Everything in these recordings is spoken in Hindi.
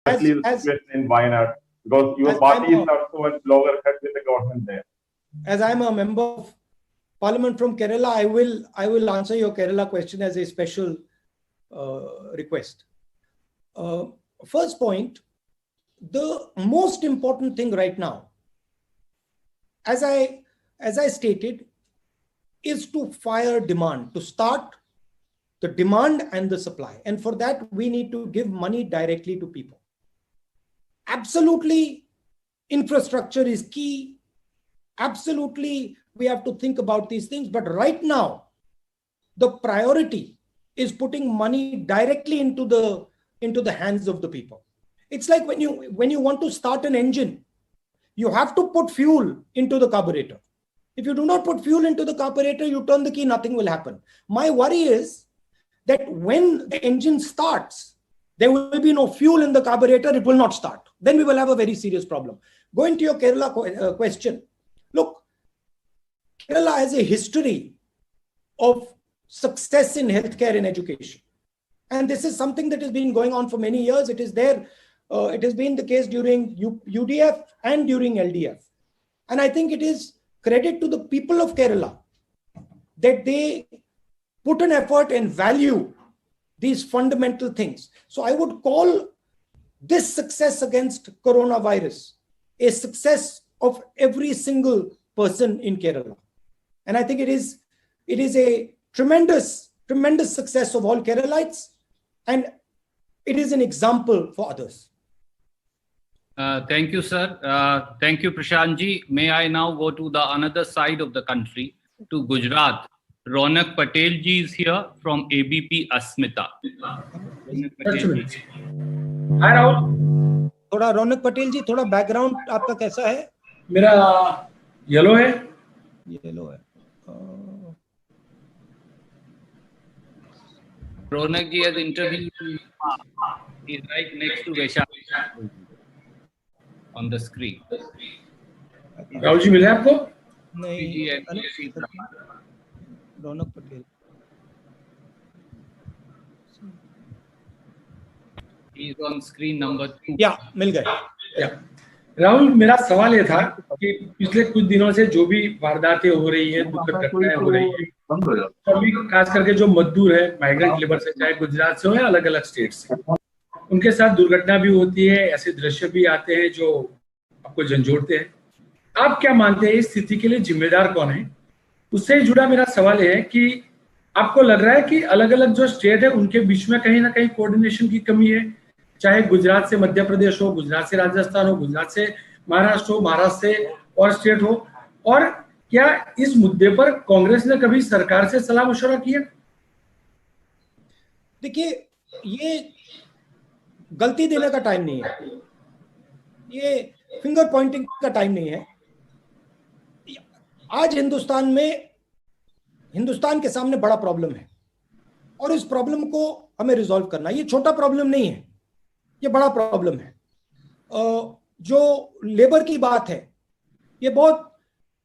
especially the situation in Wayanad, because your party is not so much longer cut with the government there. As I'm a member of Parliament from Kerala, I will answer your Kerala question as a special request. First point, the most important thing right now, as I stated, is to fire demand, to start the demand and the supply. And for that, we need to give money directly to people. Absolutely, infrastructure is key. Absolutely, we have to think about these things. But right now, the priority is putting money directly into the hands of the people. It's like when you want to start an engine, you have to put fuel into the carburetor. If you do not put fuel into the carburetor, you turn the key, nothing will happen. My worry is that when the engine starts, there will be no fuel in the carburetor, it will not start. Then we will have a very serious problem. Going to your Kerala question, look, Kerala has a history of success in healthcare and education. And this is something that has been going on for many years. It is there. It has been the case during UDF and during LDF. And I think it is credit to the people of Kerala that they put an effort and value these fundamental things. So I would call this success against coronavirus a success of every single person in Kerala. And I think it is a tremendous success of all Keralites, and it is an example for others. Thank you, sir. Thank you, Prashant ji. May I now go to the another side of the country, to Gujarat. Ronak Patel ji is here from ABP Asmita. Hi Rahul. थोड़ा रौनक पटेल जी, थोड़ा बैकग्राउंड आपका कैसा है? मेरा येलो है. येलो है. Ronak ji has interviewed. He's right next to Vaishali on the screen. Rahul ji मिले आपको? नहीं. रौनक Patel. He's on screen number 2. या मिल गए. राहुल, मेरा सवाल ये था कि पिछले कुछ दिनों से जो भी वारदातें हो रही है, दुखद घटनाएं हो रही है, सभी खास करके जो मजदूर है, माइग्रेंट लेबर से, चाहे गुजरात से हो या अलग अलग स्टेट से, उनके साथ दुर्घटना भी होती है. ऐसे दृश्य भी आते हैं जो आपको झंझोड़ते हैं. आप क्या मानते हैं इस स्थिति के लिए जिम्मेदार कौन है? उससे जुड़ा मेरा सवाल है कि आपको लग रहा है कि अलग अलग जो स्टेट है उनके बीच में कहीं ना कहीं कोऑर्डिनेशन की कमी है, चाहे गुजरात से मध्य प्रदेश हो, गुजरात से राजस्थान हो, गुजरात से महाराष्ट्र हो, महाराष्ट्र से और स्टेट हो, और क्या इस मुद्दे पर कांग्रेस ने कभी सरकार से सलाह मशवरा किया? देखिए, ये गलती देने का टाइम नहीं है, ये फिंगर पॉइंटिंग का टाइम नहीं है. आज हिंदुस्तान के सामने बड़ा प्रॉब्लम है और इस प्रॉब्लम को हमें रिजॉल्व करना. ये छोटा प्रॉब्लम नहीं है, ये बड़ा प्रॉब्लम है. जो लेबर की बात है, ये बहुत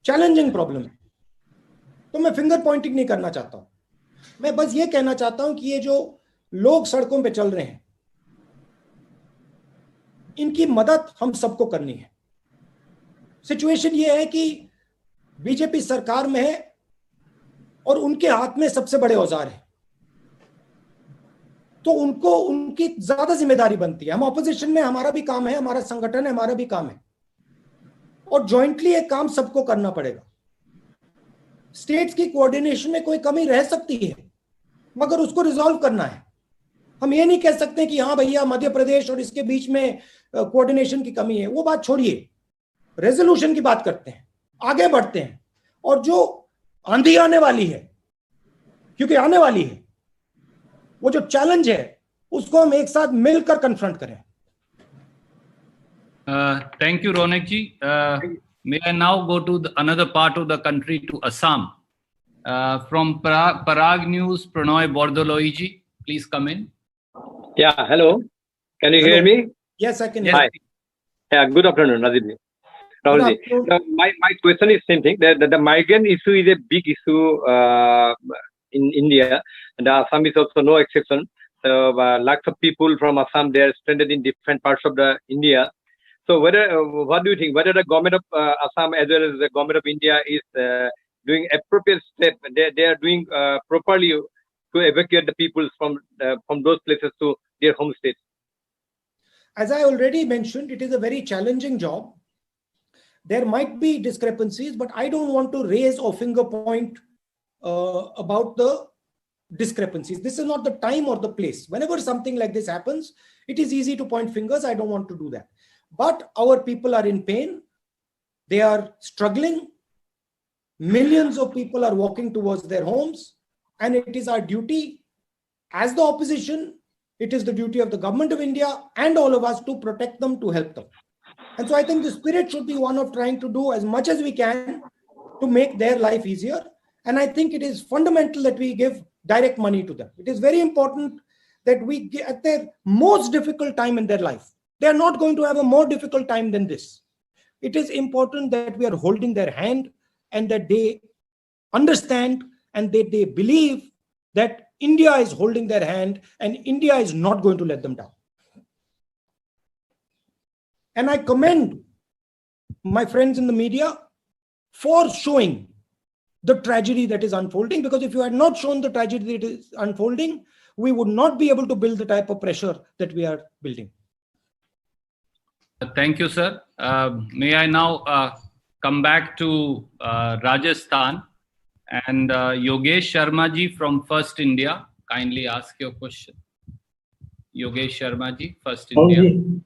चैलेंजिंग प्रॉब्लम है. तो मैं फिंगर पॉइंटिंग नहीं करना चाहता हूं. मैं बस ये कहना चाहता हूं कि ये जो लोग सड़कों पे चल रहे हैं, इनकी मदद हम सबको करनी है. सिचुएशन ये है कि बीजेपी सरकार में है और उनके हाथ में सबसे बड़े औजार है, तो उनको उनकी ज्यादा जिम्मेदारी बनती है. हम ऑपोजिशन में, हमारा भी काम है, हमारा संगठन है, हमारा भी काम है, और जॉइंटली एक काम सबको करना पड़ेगा. स्टेट्स की कोऑर्डिनेशन में कोई कमी रह सकती है, मगर उसको रिजॉल्व करना है. हम ये नहीं कह सकते कि हाँ भैया मध्य प्रदेश और इसके बीच में कोऑर्डिनेशन की कमी है. वो बात छोड़िए, रेजोल्यूशन की बात करते हैं, आगे बढ़ते हैं. और जो आंधी आने वाली है, क्योंकि आने वाली है, वो जो चैलेंज है उसको हम एक साथ मिलकर कन्फ्रंट करें. Thank you, Ronak ji. May I now go to another part of the country, to Assam. From Parag News, Pranoy Bordoloi ji, please come in. Yeah, hello. Can you hear me? Yes, I can hear. Hi. Yeah, good afternoon, Nadeem ji. Rahul ji. My question is same thing. The migrant issue is a big issue in India, and Assam is also no exception. lakhs of people from Assam, they are stranded in different parts of the India. So what do you think? Whether the government of Assam as well as the government of India is doing appropriate step, they are doing properly to evacuate the people from those places to their home states? As I already mentioned, it is a very challenging job. There might be discrepancies, but I don't want to raise or finger point about the discrepancies. This is not the time or the place. Whenever something like this happens, it is easy to point fingers. I don't want to do that. But our people are in pain. They are struggling. Millions of people are walking towards their homes. And it is our duty as the opposition, it is the duty of the government of India and all of us to protect them, to help them. And so I think the spirit should be one of trying to do as much as we can to make their life easier. And I think it is fundamental that we give direct money to them. It is very important that we get at their most difficult time in their life. They are not going to have a more difficult time than this. It is important that we are holding their hand and that they understand and that they believe that India is holding their hand and India is not going to let them down. And I commend my friends in the media for showing the tragedy that is unfolding, because if you had not shown the tragedy that is unfolding, we would not be able to build the type of pressure that we are building. Thank you, sir. May I now come back to Rajasthan, and Yogesh Sharma ji from First India, kindly ask your question. Yogesh Sharma ji, First India.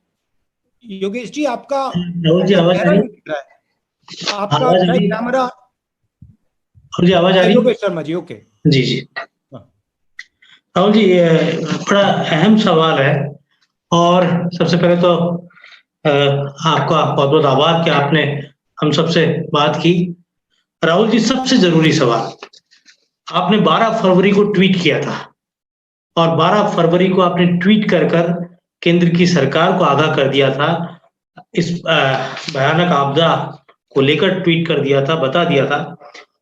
Yogesh ji, आपका राहुल जी आवाज आ रही है? आपका कैमरा राहुल जी आवाज आ रही है? योगेश शर्मा जी, ओके जी जी। राहुल जी, ये बड़ा अहम सवाल है और सबसे पहले तो आपका बहुत बहुत आभार कि आपने हम सबसे बात की। राहुल जी, सबसे जरूरी सवाल, आपने 12 फरवरी को ट्वीट किया था और 12 फरवरी को आपने ट्वीट कर केंद्र की सरकार को आगाह कर दिया था, इस भयानक आपदा को लेकर ट्वीट कर दिया था, बता दिया था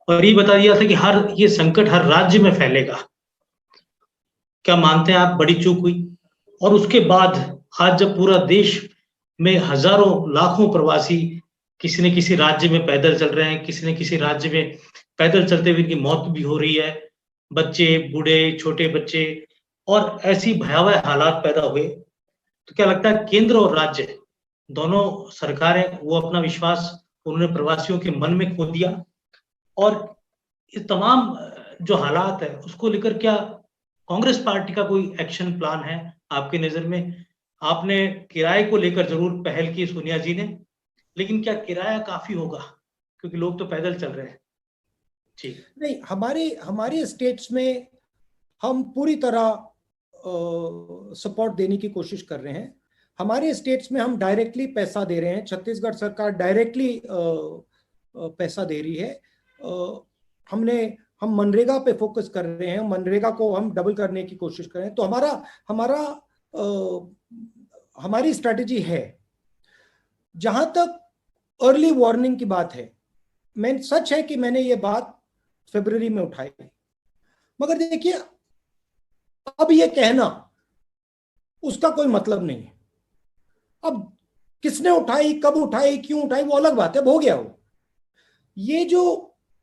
और ये बता दिया था कि ये संकट हर राज्य में फैलेगा। क्या मानते हैं आप बड़ी चूक हुई? और उसके बाद आज जब पूरा देश में हजारों लाखों प्रवासी किसी न किसी राज्य में पैदल चल रहे हैं, किसी न किसी राज्य में पैदल चलते हुए इनकी मौत भी हो रही है, बच्चे, बूढ़े, छोटे बच्चे, और ऐसी भयावह हालात पैदा हुए, तो क्या लगता है केंद्र और राज्य दोनों सरकारें वो अपना विश्वास उन्होंने प्रवासियों के मन में खो दिया? और इस तमाम जो हालात है उसको लेकर क्या कांग्रेस पार्टी का कोई एक्शन प्लान है आपकी नजर में? आपने किराए को लेकर जरूर पहल की सोनिया जी ने, लेकिन क्या किराया काफी होगा क्योंकि लोग तो पैदल चल रहे हैं? ठीक नहीं, हमारे स्टेट्स में हम पूरी तरह सपोर्ट देने की कोशिश कर रहे हैं। हमारे स्टेट्स में हम डायरेक्टली पैसा दे रहे हैं, छत्तीसगढ़ सरकार डायरेक्टली पैसा दे रही है। हम मनरेगा पे फोकस कर रहे हैं, मनरेगा को हम डबल करने की कोशिश कर रहे हैं। तो हमारी स्ट्रैटेजी है। जहां तक अर्ली वार्निंग की बात है, सच है कि मैंने ये बात फरवरी में उठाई, मगर देखिए अब ये कहना उसका कोई मतलब नहीं है। अब किसने उठाई, कब उठाई, क्यों उठाई, वो अलग बात है, हो गया वो। ये जो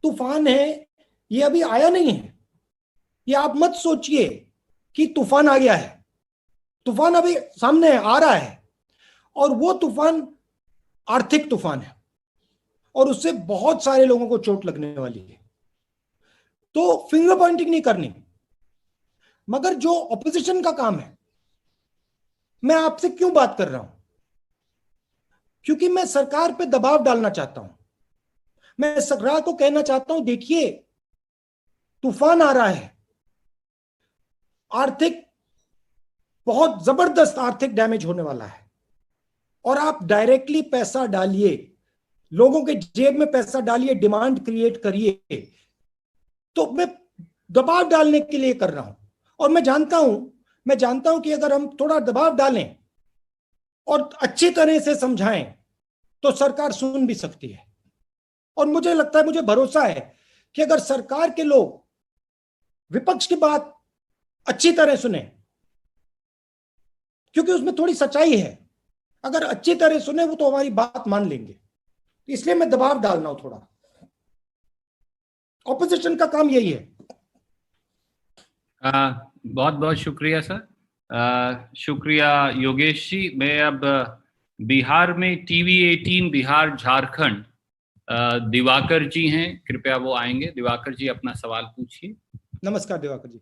तूफान है ये अभी आया नहीं है। ये आप मत सोचिए कि तूफान आ गया है, तूफान अभी सामने आ रहा है, और वो तूफान आर्थिक तूफान है और उससे बहुत सारे लोगों को चोट लगने वाली है। तो फिंगर पॉइंटिंग नहीं करनी, मगर जो ऑपोजिशन का काम है, मैं आपसे क्यों बात कर रहा हूं? क्योंकि मैं सरकार पे दबाव डालना चाहता हूं। मैं सरकार को कहना चाहता हूं, देखिए तूफान आ रहा है, आर्थिक बहुत जबरदस्त आर्थिक डैमेज होने वाला है, और आप डायरेक्टली पैसा डालिए, लोगों के जेब में पैसा डालिए, डिमांड क्रिएट करिए। तो मैं दबाव डालने के लिए कर रहा हूं, और मैं जानता हूं कि अगर हम थोड़ा दबाव डालें और अच्छी तरह से समझाएं तो सरकार सुन भी सकती है। और मुझे लगता है, मुझे भरोसा है कि अगर सरकार के लोग विपक्ष की बात अच्छी तरह सुने क्योंकि उसमें थोड़ी सच्चाई है। अगर अच्छी तरह सुने वो तो हमारी बात मान लेंगे, इसलिए मैं दबाव डाल रहा हूं थोड़ा। ऑपोजिशन का काम यही है। बहुत बहुत शुक्रिया सर। शुक्रिया योगेश जी। मैं अब बिहार में टीवी 18 बिहार झारखंड दिवाकर जी हैं, कृपया वो आएंगे। दिवाकर जी अपना सवाल पूछिए। नमस्कार दिवाकर जी।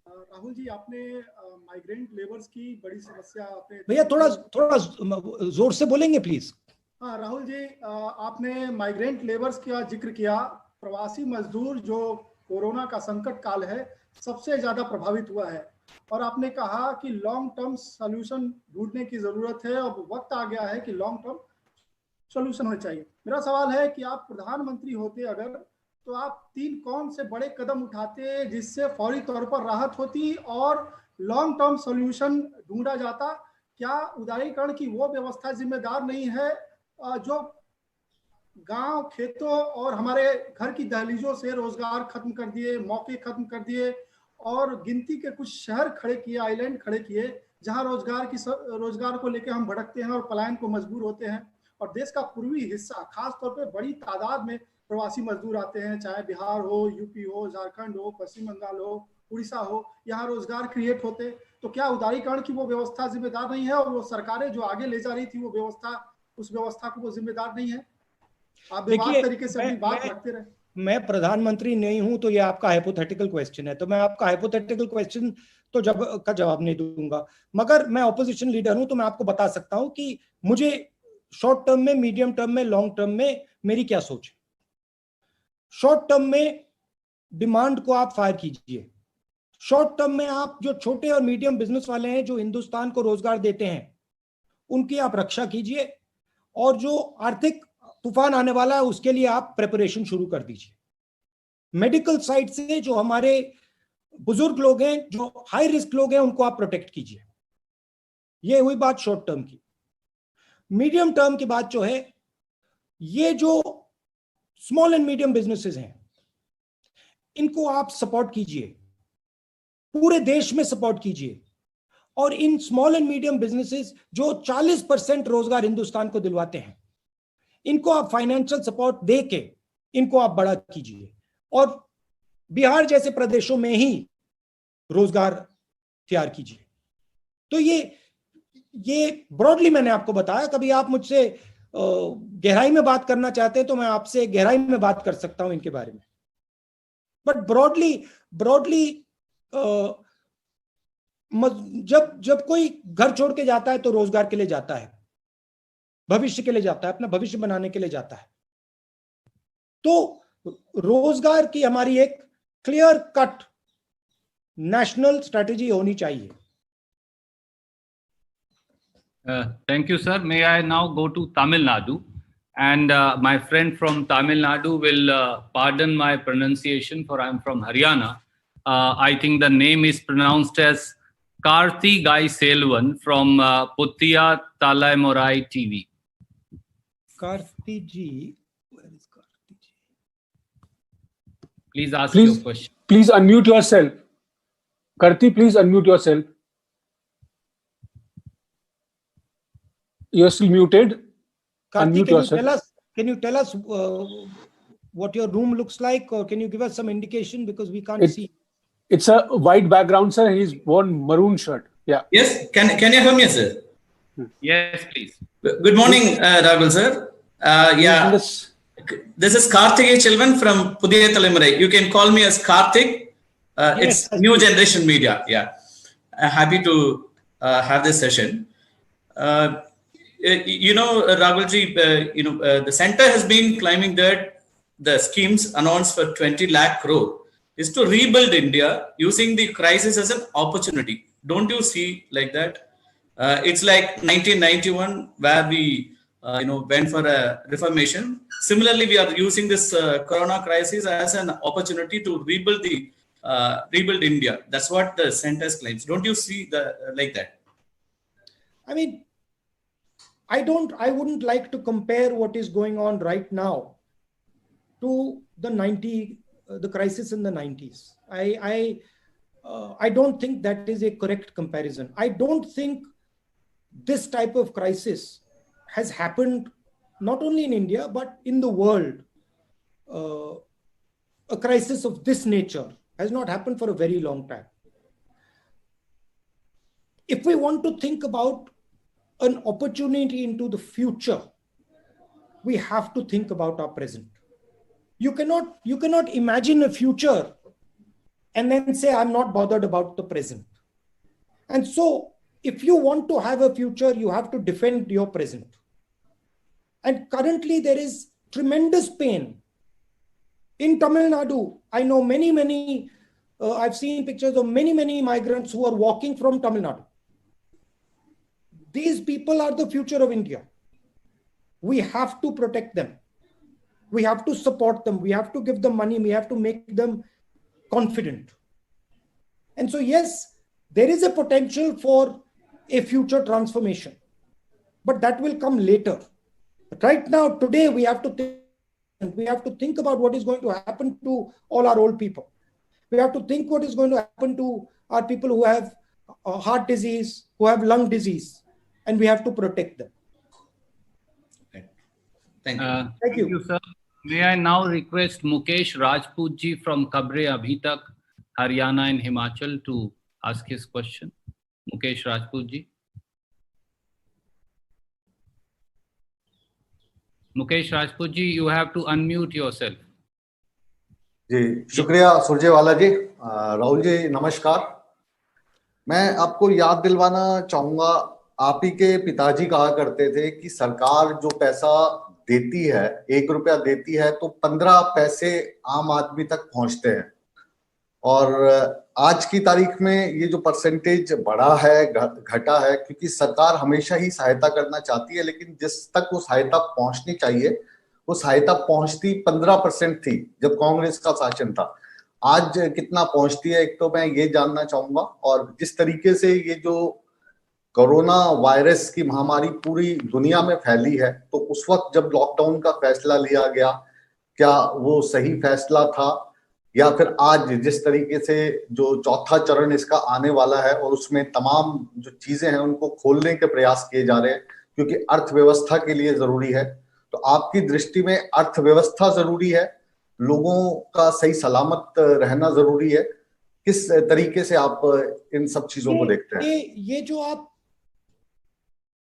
राहुल जी, आपने माइग्रेंट लेबर्स की बड़ी समस्या आपने, भैया थोड़ा जोर से बोलेंगे प्लीज। हाँ राहुल जी, आपने माइग्रेंट लेबर्स का जिक्र किया। प्रवासी मजदूर जो कोरोना का संकट काल है सबसे ज्यादा प्रभावित हुआ है, और आपने कहा कि लॉन्ग टर्म सॉल्यूशन ढूंढने की जरूरत है। अब वक्त आ गया है कि लॉन्ग टर्म सॉल्यूशन होना चाहिए। मेरा सवाल है कि आप प्रधानमंत्री होते अगर, तो आप 3 कौन से बड़े कदम उठाते जिससे फौरी तौर पर राहत होती और लॉन्ग टर्म सॉल्यूशन ढूंढा जाता? क्या उदारीकरण की वो व्यवस्था जिम्मेदार नहीं है जो गांव, खेतों और हमारे घर की दहलीजों से रोजगार खत्म कर दिए, मौके खत्म कर दिए, और गिनती के कुछ शहर खड़े किए, आइलैंड खड़े किए, जहां रोजगार को लेकर हम भटकते हैं और पलायन को मजबूर होते हैं। और देश का पूर्वी हिस्सा खासतौर पे बड़ी तादाद में प्रवासी मजदूर आते हैं, चाहे बिहार हो, यूपी हो, झारखंड हो, पश्चिम बंगाल हो, उड़ीसा हो, यहाँ रोजगार क्रिएट होते। तो क्या उदारीकरण की वो व्यवस्था जिम्मेदार नहीं है, और वो सरकारें जो आगे ले जा रही थी वो व्यवस्था, उस व्यवस्था को वो जिम्मेदार नहीं है? आप बेबाक तरीके से अपनी बात रखते रहे। मैं प्रधानमंत्री नहीं हूं, तो ये आपका हाइपोथेटिकल क्वेश्चन है, तो मैं आपका हाइपोथेटिकल क्वेश्चन तो जवाब नहीं दूंगा। मगर मैं ऑपोजिशन लीडर हूं, तो मैं आपको बता सकता हूं कि मुझे शॉर्ट टर्म में, मीडियम टर्म में, लॉन्ग टर्म में मेरी क्या सोच है। शॉर्ट टर्म में डिमांड को आप फायर कीजिए। शॉर्ट टर्म में आप जो छोटे और मीडियम बिजनेस वाले हैं जो हिंदुस्तान को रोजगार देते हैं उनकी आप रक्षा कीजिए, और जो आर्थिक तूफान आने वाला है उसके लिए आप प्रिपरेशन शुरू कर दीजिए। मेडिकल साइड से जो हमारे बुजुर्ग लोग हैं, जो हाई रिस्क लोग हैं, उनको आप प्रोटेक्ट कीजिए। ये हुई बात शॉर्ट टर्म की। मीडियम टर्म की बात जो है, ये जो स्मॉल एंड मीडियम बिजनेसेस हैं इनको आप सपोर्ट कीजिए, पूरे देश में सपोर्ट कीजिए। और in small and medium businesses जो 40% रोजगार हिंदुस्तान को दिलवाते हैं, इनको आप फाइनेंशियल सपोर्ट दे के इनको आप बड़ा कीजिए, और बिहार जैसे प्रदेशों में ही रोजगार तैयार कीजिए। तो ये ब्रॉडली मैंने आपको बताया। कभी आप मुझसे गहराई में बात करना चाहते हैं तो मैं आपसे गहराई में बात कर सकता हूं इनके बारे में, बट ब्रॉडली जब कोई घर छोड़ के जाता है तो रोजगार के लिए जाता है, भविष्य के लिए जाता है, अपना भविष्य बनाने के लिए जाता है। तो रोजगार की हमारी एक क्लियर कट नेशनल स्ट्रेटेजी होनी चाहिए। Thank you, sir. May I now go to Tamil Nadu? And my friend from Tamil Nadu will pardon my pronunciation, for I'm from Haryana. I think the name is pronounced as Karthi Gai Selvan from Puttiya Talaimurai TV. Karthi ji, where is Karthi ji? Please ask your question. Please unmute yourself. Karthi, please unmute yourself. You're still muted. Karthi, Unmute yourself. Can you tell us what your room looks like, or can you give us some indication, because we can't see? It's a white background, sir. He's worn maroon shirt. Yeah. Yes. Can you hear me, sir? Yes, please. Good morning, Rahul sir. Yeah. This is Karthik Chilvan from Pudhiya Talaimurai. You can call me as Karthik. It's new generation media. Yeah. Happy to have this session. Rahulji, the center has been claiming that the schemes announced for 20 lakh crore is to rebuild India using the crisis as an opportunity. Don't you see like that? It's like 1991 where we, went for a reformation. Similarly, we are using this corona crisis as an opportunity to rebuild India. That's what the center claims. Don't you see like that? I mean, I wouldn't like to compare what is going on right now to the crisis in the 90s. I don't think that is a correct comparison. I don't think this type of crisis has happened not only in India, but in the world. A crisis of this nature has not happened for a very long time. If we want to think about an opportunity into the future, we have to think about our present. You cannot imagine a future and then say, I'm not bothered about the present. And so, if you want to have a future, you have to defend your present. And currently, there is tremendous pain. In Tamil Nadu, I know many, I've seen pictures of many migrants who are walking from Tamil Nadu. These people are the future of India. We have to protect them. We have to support them. We have to give them money. We have to make them confident. And so, yes, there is a potential for a future transformation, but that will come later. But right now, today, we have to think about what is going to happen to all our old people. We have to think what is going to happen to our people who have heart disease, who have lung disease, and we have to protect them. Thank you. Thank you, sir. May I now request Mukesh Rajput ji from Kabre Abhi Tak, Haryana and Himachal to ask his question. Mukesh Rajput ji. Mukesh Rajput ji, you have to unmute yourself. जी शुक्रिया सुरजेवाला जी। राहुल जी नमस्कार। मैं आपको याद दिलवाना चाहूंगा, आप ही के पिताजी कहा करते थे कि सरकार जो पैसा देती है, 1 रुपया देती है तो 15 पैसे आम आदमी तक पहुंचते हैं। और आज की तारीख में ये जो परसेंटेज बढ़ा है, घटा है, क्योंकि सरकार हमेशा ही सहायता करना चाहती है, लेकिन जिस तक वो सहायता पहुंचनी चाहिए वो सहायता पहुंचती 15% थी जब कांग्रेस का शासन था। आज कितना पहुंचती है, एक तो मैं ये जानना चाहूंगा। और जिस तरीके से ये जो कोरोना वायरस की महामारी पूरी दुनिया में फैली है, तो उस वक्त जब लॉकडाउन का फैसला लिया गया, क्या वो सही फैसला था, या फिर आज जिस तरीके से जो चौथा चरण इसका आने वाला है और उसमें तमाम जो चीजें हैं उनको खोलने के प्रयास किए जा रहे हैं, क्योंकि अर्थव्यवस्था के लिए जरूरी है। तो आपकी दृष्टि में अर्थव्यवस्था जरूरी है, लोगों का सही सलामत रहना जरूरी है, किस तरीके से आप इन सब चीजों को देखते हैं? ये जो आप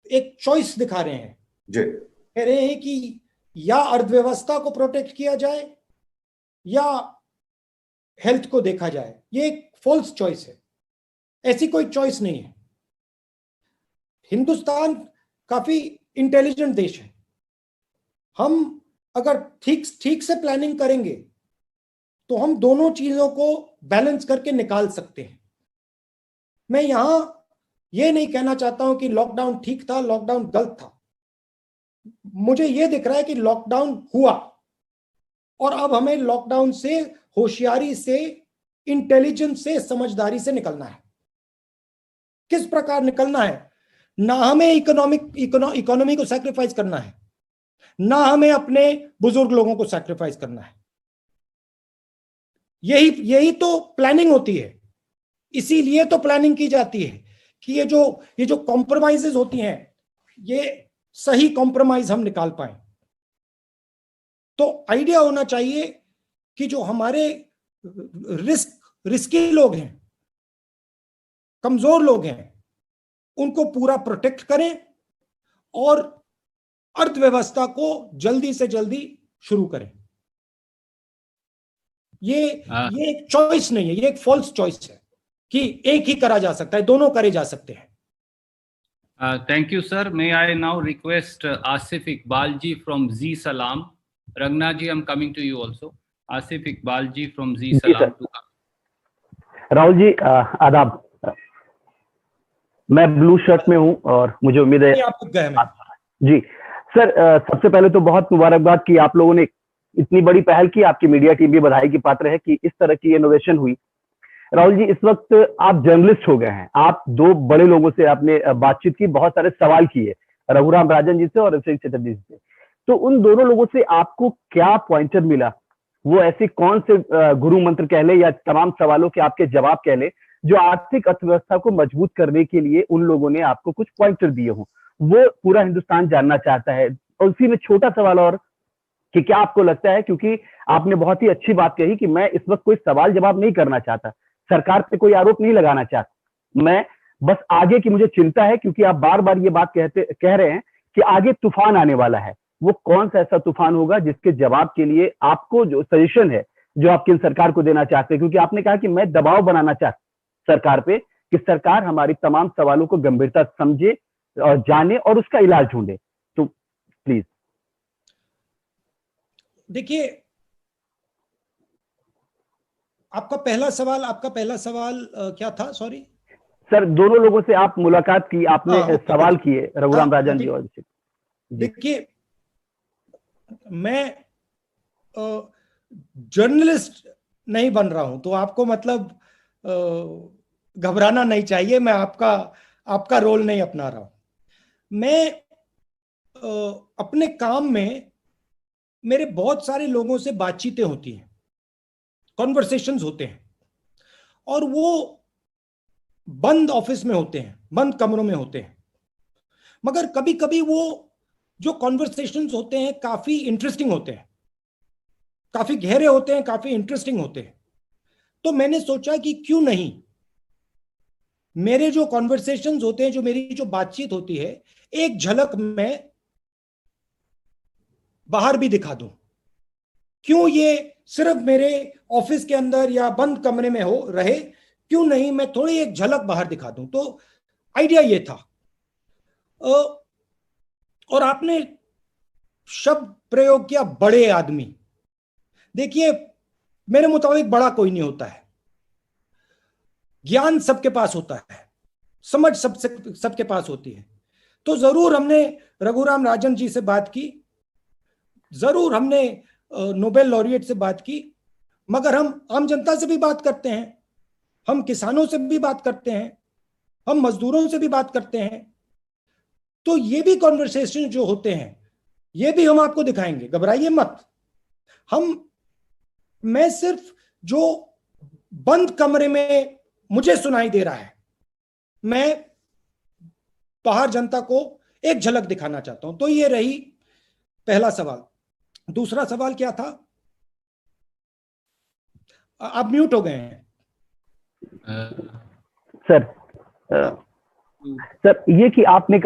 एक चॉइस दिखा रहे हैं जी, कह रहे हैं कि या अर्थव्यवस्था को प्रोटेक्ट किया जाए या हेल्थ को देखा जाए, ये एक फॉल्स चॉइस है। ऐसी कोई चॉइस नहीं है। हिंदुस्तान काफी इंटेलिजेंट देश है। हम अगर ठीक से प्लानिंग करेंगे तो हम दोनों चीजों को बैलेंस करके निकाल सकते हैं। मैं यहां ये नहीं कहना चाहता हूं कि लॉकडाउन ठीक था, लॉकडाउन गलत था। मुझे ये दिख रहा है कि लॉकडाउन हुआ और अब हमें लॉकडाउन से होशियारी से, इंटेलिजेंस से, समझदारी से निकलना है। किस प्रकार निकलना है? ना हमें इकोनॉमी को सैक्रिफाइस करना है, ना हमें अपने बुजुर्ग लोगों को सैक्रिफाइस करना है। यही तो प्लानिंग होती है। इसीलिए तो प्लानिंग की जाती है कि ये जो कॉम्प्रोमाइजेस होती हैं, ये सही कॉम्प्रोमाइज हम निकाल पाए। तो आइडिया होना चाहिए कि जो हमारे रिस्की लोग हैं, कमजोर लोग हैं, उनको पूरा प्रोटेक्ट करें और अर्थव्यवस्था को जल्दी से जल्दी शुरू करें। ये एक चॉइस नहीं है, ये एक फॉल्स चॉइस है कि एक ही करा जा सकता है, दोनों करे जा सकते हैं। Thank you, sir. May I now request Asif Iqbal ji from Z Salam. Ragna ji, I'm coming to you also. Asif Iqbal ji from Z Salam. Rahul ji आदाब। मैं ब्लू शर्ट में हूं और मुझे उम्मीद है जी सर, सबसे पहले तो बहुत मुबारकबाद कि आप लोगों ने इतनी बड़ी पहल की। आपकी मीडिया टीम भी बधाई की पात्र है कि इस तरह की इनोवेशन हुई। राहुल जी, इस वक्त आप जर्नलिस्ट हो गए हैं, आप 2 बड़े लोगों से आपने बातचीत की, बहुत सारे सवाल किए, रघुराम राजन जी से और अभिषेक चटर्जी से। तो उन दोनों लोगों से आपको क्या पॉइंटर मिला? वो ऐसे कौन से गुरु मंत्र कह ले या तमाम सवालों के आपके जवाब कह ले जो आर्थिक अर्थव्यवस्था को मजबूत करने के लिए उन लोगों ने आपको कुछ पॉइंटर दिए हों, वो पूरा हिंदुस्तान जानना चाहता है। और उसी में छोटा सवाल और कि क्या आपको लगता है, क्योंकि आपने बहुत ही अच्छी बात कही कि मैं इस वक्त कोई सवाल जवाब नहीं करना चाहता, सरकार पे कोई आरोप नहीं लगाना चाहता, मैं बस आगे की मुझे चिंता है, क्योंकि आप बार बार ये बात कह रहे हैं कि आगे तूफान आने वाला है। वो कौन सा ऐसा तूफान होगा जिसके जवाब के लिए आपको जो सजेशन है जो आप केंद्र सरकार को देना चाहते हैं? क्योंकि आपने कहा कि मैं दबाव बनाना चाहता सरकार पे कि सरकार हमारी तमाम सवालों को गंभीरता समझे और जाने और उसका इलाज ढूंढे। तो प्लीज। देखिए, आपका पहला सवाल क्या था? सॉरी सर, दोनों लोगों से आप मुलाकात की, आपने सवाल किए, रघुराम राजन जी और देखिए, मैं जर्नलिस्ट नहीं बन रहा हूं, तो आपको मतलब घबराना नहीं चाहिए, मैं आपका रोल नहीं अपना रहा हूं। मैं अपने काम में मेरे बहुत सारे लोगों से बातचीतें होती हैं, कॉन्वर्सेशंस होते हैं, और वो बंद ऑफिस में होते हैं, बंद कमरों में होते हैं, मगर कभी कभी वो जो कॉन्वर्सेशंस होते हैं काफी इंटरेस्टिंग होते हैं, काफी गहरे होते हैं, काफी इंटरेस्टिंग होते हैं। तो मैंने सोचा कि क्यों नहीं मेरे जो कॉन्वर्सेशंस होते हैं, जो मेरी जो बातचीत होती है, एक झलक मैं बाहर भी दिखा दूं। क्यों ये सिर्फ मेरे ऑफिस के अंदर या बंद कमरे में हो रहे, क्यों नहीं मैं थोड़ी एक झलक बाहर दिखा दूं। तो आइडिया ये था। और आपने शब्द प्रयोग किया बड़े आदमी। देखिए, मेरे मुताबिक बड़ा कोई नहीं होता है, ज्ञान सबके पास होता है, समझ सबके पास होती है। तो जरूर हमने रघुराम राजन जी से बात की, जरूर हमने नोबेल लॉरिएट से बात की, मगर हम आम जनता से भी बात करते हैं, हम किसानों से भी बात करते हैं, हम मजदूरों से भी बात करते हैं। तो ये भी कॉन्वर्सेशन जो होते हैं, ये भी हम आपको दिखाएंगे, घबराइए मत। मैं सिर्फ जो बंद कमरे में मुझे सुनाई दे रहा है, मैं बाहर जनता को एक झलक दिखाना चाहता हूं। तो ये रही पहला सवाल। दूसरा सवाल क्या था? आप म्यूट हो गए हैं सर। ये कि आपने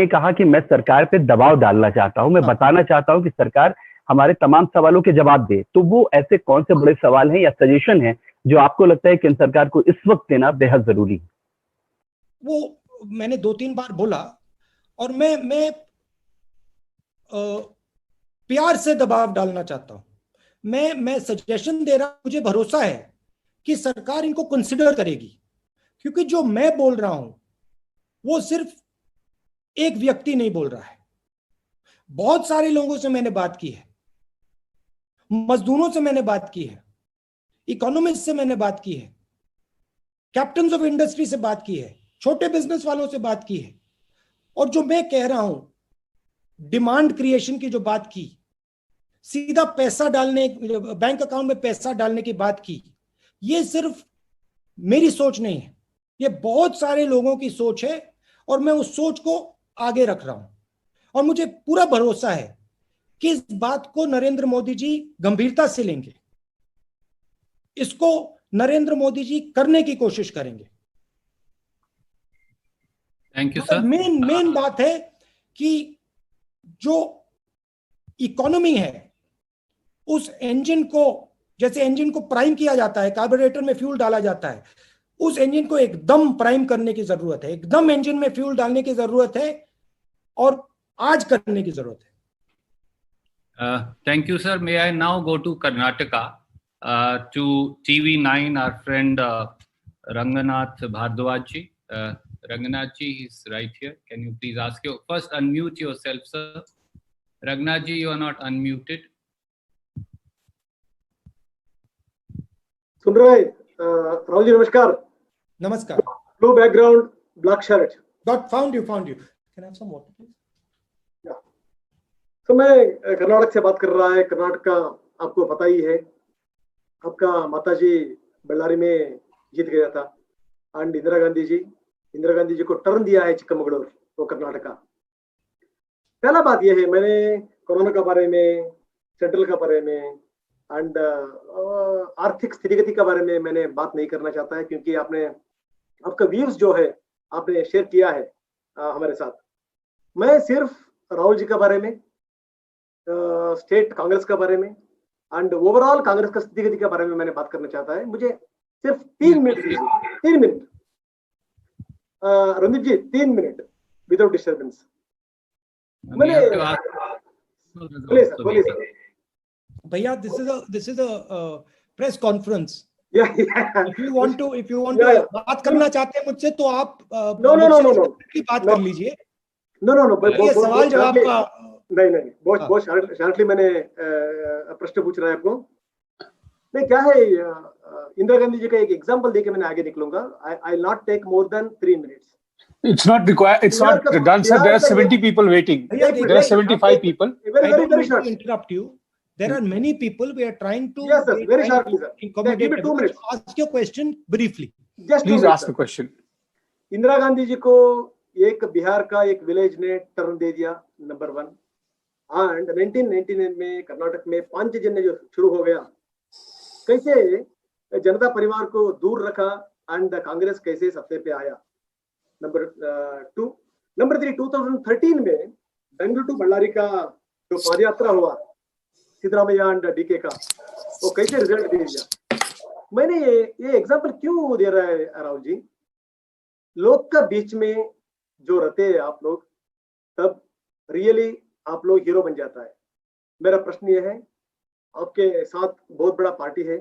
कहा कि मैं सरकार पे दबाव डालना चाहता हूं, मैं बताना चाहता हूं कि सरकार हमारे तमाम सवालों के जवाब दे। तो वो ऐसे कौन से बड़े सवाल हैं या सजेशन हैं जो आपको लगता है केंद्र सरकार को इस वक्त देना बेहद जरूरी है? वो मैंने 2-3 बार बोला, और मैं प्यार से दबाव डालना चाहता हूं। मैं सजेशन दे रहा हूं, मुझे भरोसा है कि सरकार इनको कंसिडर करेगी, क्योंकि जो मैं बोल रहा हूं वो सिर्फ एक व्यक्ति नहीं बोल रहा है, बहुत सारे लोगों से मैंने बात की है, मजदूरों से मैंने बात की है, इकोनॉमिस्ट से मैंने बात की है, कैप्टन्स ऑफ इंडस्ट्री से बात की है, छोटे बिजनेस वालों से बात की है। और जो मैं कह रहा हूं, डिमांड क्रिएशन की जो बात की, सीधा पैसा डालने, बैंक अकाउंट में पैसा डालने की बात की, ये सिर्फ मेरी सोच नहीं है, ये बहुत सारे लोगों की सोच है, और मैं उस सोच को आगे रख रहा हूं। और मुझे पूरा भरोसा है कि इस बात को नरेंद्र मोदी जी गंभीरता से लेंगे, इसको नरेंद्र मोदी जी करने की कोशिश करेंगे। Thank you sir. मेन बात है कि जो इकोनॉमी है, उस इंजन को, जैसे इंजन को प्राइम किया जाता है, कार्बोरेटर में फ्यूल डाला जाता है, उस इंजन को एकदम प्राइम करने की जरूरत है, एकदम इंजन में फ्यूल डालने की जरूरत है, और आज करने की जरूरत है। Thank you, sir. May I now go to Karnataka, to TV9, our friend Ranganath Bhardwaj ji. Ranganath ji is right here. Can you please ask you? First, unmute yourself, sir. Ranganath ji, you are not unmuted. सुन रहे राहुल जी? नमस्कार। नमस्कार। Blue background, black shirt. Found you. Can I have some water, please? तो मैं कर्नाटक से बात कर रहा है। कर्नाटक का आपको पता ही है, आपका माताजी बल्लारी में जीत गया था। एंड इंदिरा गांधी जी को टर्न दिया है चिक्कमगलूर वो कर्नाटका। पहला बात यह है, मैंने कोरोना के बारे में, सेंट्रल के बारे में एंड आर्थिक स्थितिगति के बारे में मैंने बात नहीं करना चाहता है, क्योंकि आपका व्यूज जो है आपने शेयर किया है हमारे साथ। मैं सिर्फ राहुल जी के बारे में, स्टेट कांग्रेस के बारे में एंड ओवरऑल कांग्रेस का स्थितिगति के बारे में मैंने बात करना चाहता है। मुझे सिर्फ 3 मिनट दीजिए, 3 मिनट रणदीप जी, 3 मिनट विदाउट डिस्टर्बेंस। बोलिए सर। भैया, this is a press conference. Yeah. If you want to बात करना चाहते हैं मुझसे तो आप No. बात कर लीजिए। No. ये सवाल जवाब का नहीं, बहुत शार्टली मैंने प्रश्न पूछ रहा है आपको। नहीं, क्या है, इंदिरा गांधी जी का एक एग्जांपल देके मैंने आगे निकलूंगा। I will not take more than 3 minutes. It's not required. It's not done, sir. There are 70 people waiting. There are 75 people. Very short. Interrupt you. There are many people. We are trying to. Yes, sir. Very shortly, sir. Give me 2 minutes. Ask your question briefly. Please ask the question. Indira Gandhi ji को एक बिहार का एक विलेज ने टर्न दे दिया, नंबर 1। एंड 1999 में कर्नाटक में 5 जन जो शुरू हो गया, कैसे जनता परिवार को दूर रखा एंड कांग्रेस कैसे सत्ते पे आया, नंबर 2। नंबर 3, 2013 में बेंगलुरु टू बल्लारी का जो पदयात्रा हुआ सिद्धरामैया एंड डीके का, वो कैसे रिजल्ट दे दिया। मैंने ये एग्जांपल क्यों दे रहा है राहुल जी, लोग का बीच में जो रहते हैं आप लोग, तब रियली आप लोग हीरो बन जाता है। मेरा प्रश्न ये है, आपके साथ बहुत बड़ा पार्टी है,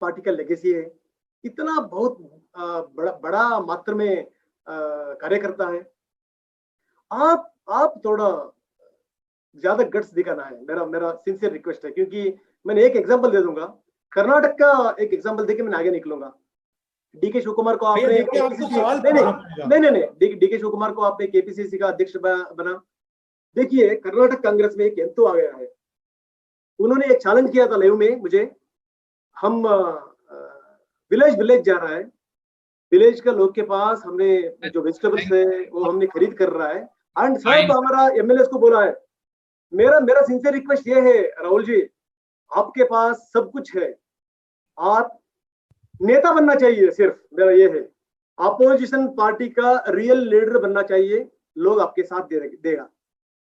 पार्टी का लेगेसी है, इतना बहुत बड़ा मात्रा में कार्यकर्ता है, आप थोड़ा ज्यादा गट्स दिखाना है, मेरा सिंसियर रिक्वेस्ट है। क्योंकि मैंने एक एग्जांपल दे दूंगा, कर्नाटक का एक एग्जांपल देके मैंने आगे निकलूंगा। डीके शिवकुमार को आपने नहीं, डीके शिवकुमार को आपने केपीसीसी का अध्यक्ष बना। देखिए, कर्नाटक कांग्रेस में एक एंतु आ गया है। उन्होंने एक चैलेंज किया था लाइव में मुझे, हम विलेज जा रहा है, विलेज का लोग के पास हमने जो वेजिटेबल्स है वो हमने खरीद कर रहा है एंड सब हमारा एमएलए को बोला है। मेरा सिंसियर रिक्वेस्ट ये है राहुल जी, आपके पास सब कुछ है, आप नेता बनना चाहिए, सिर्फ मेरा ये है, अपोजिशन पार्टी का रियल लीडर बनना चाहिए, लोग आपके साथ देगा।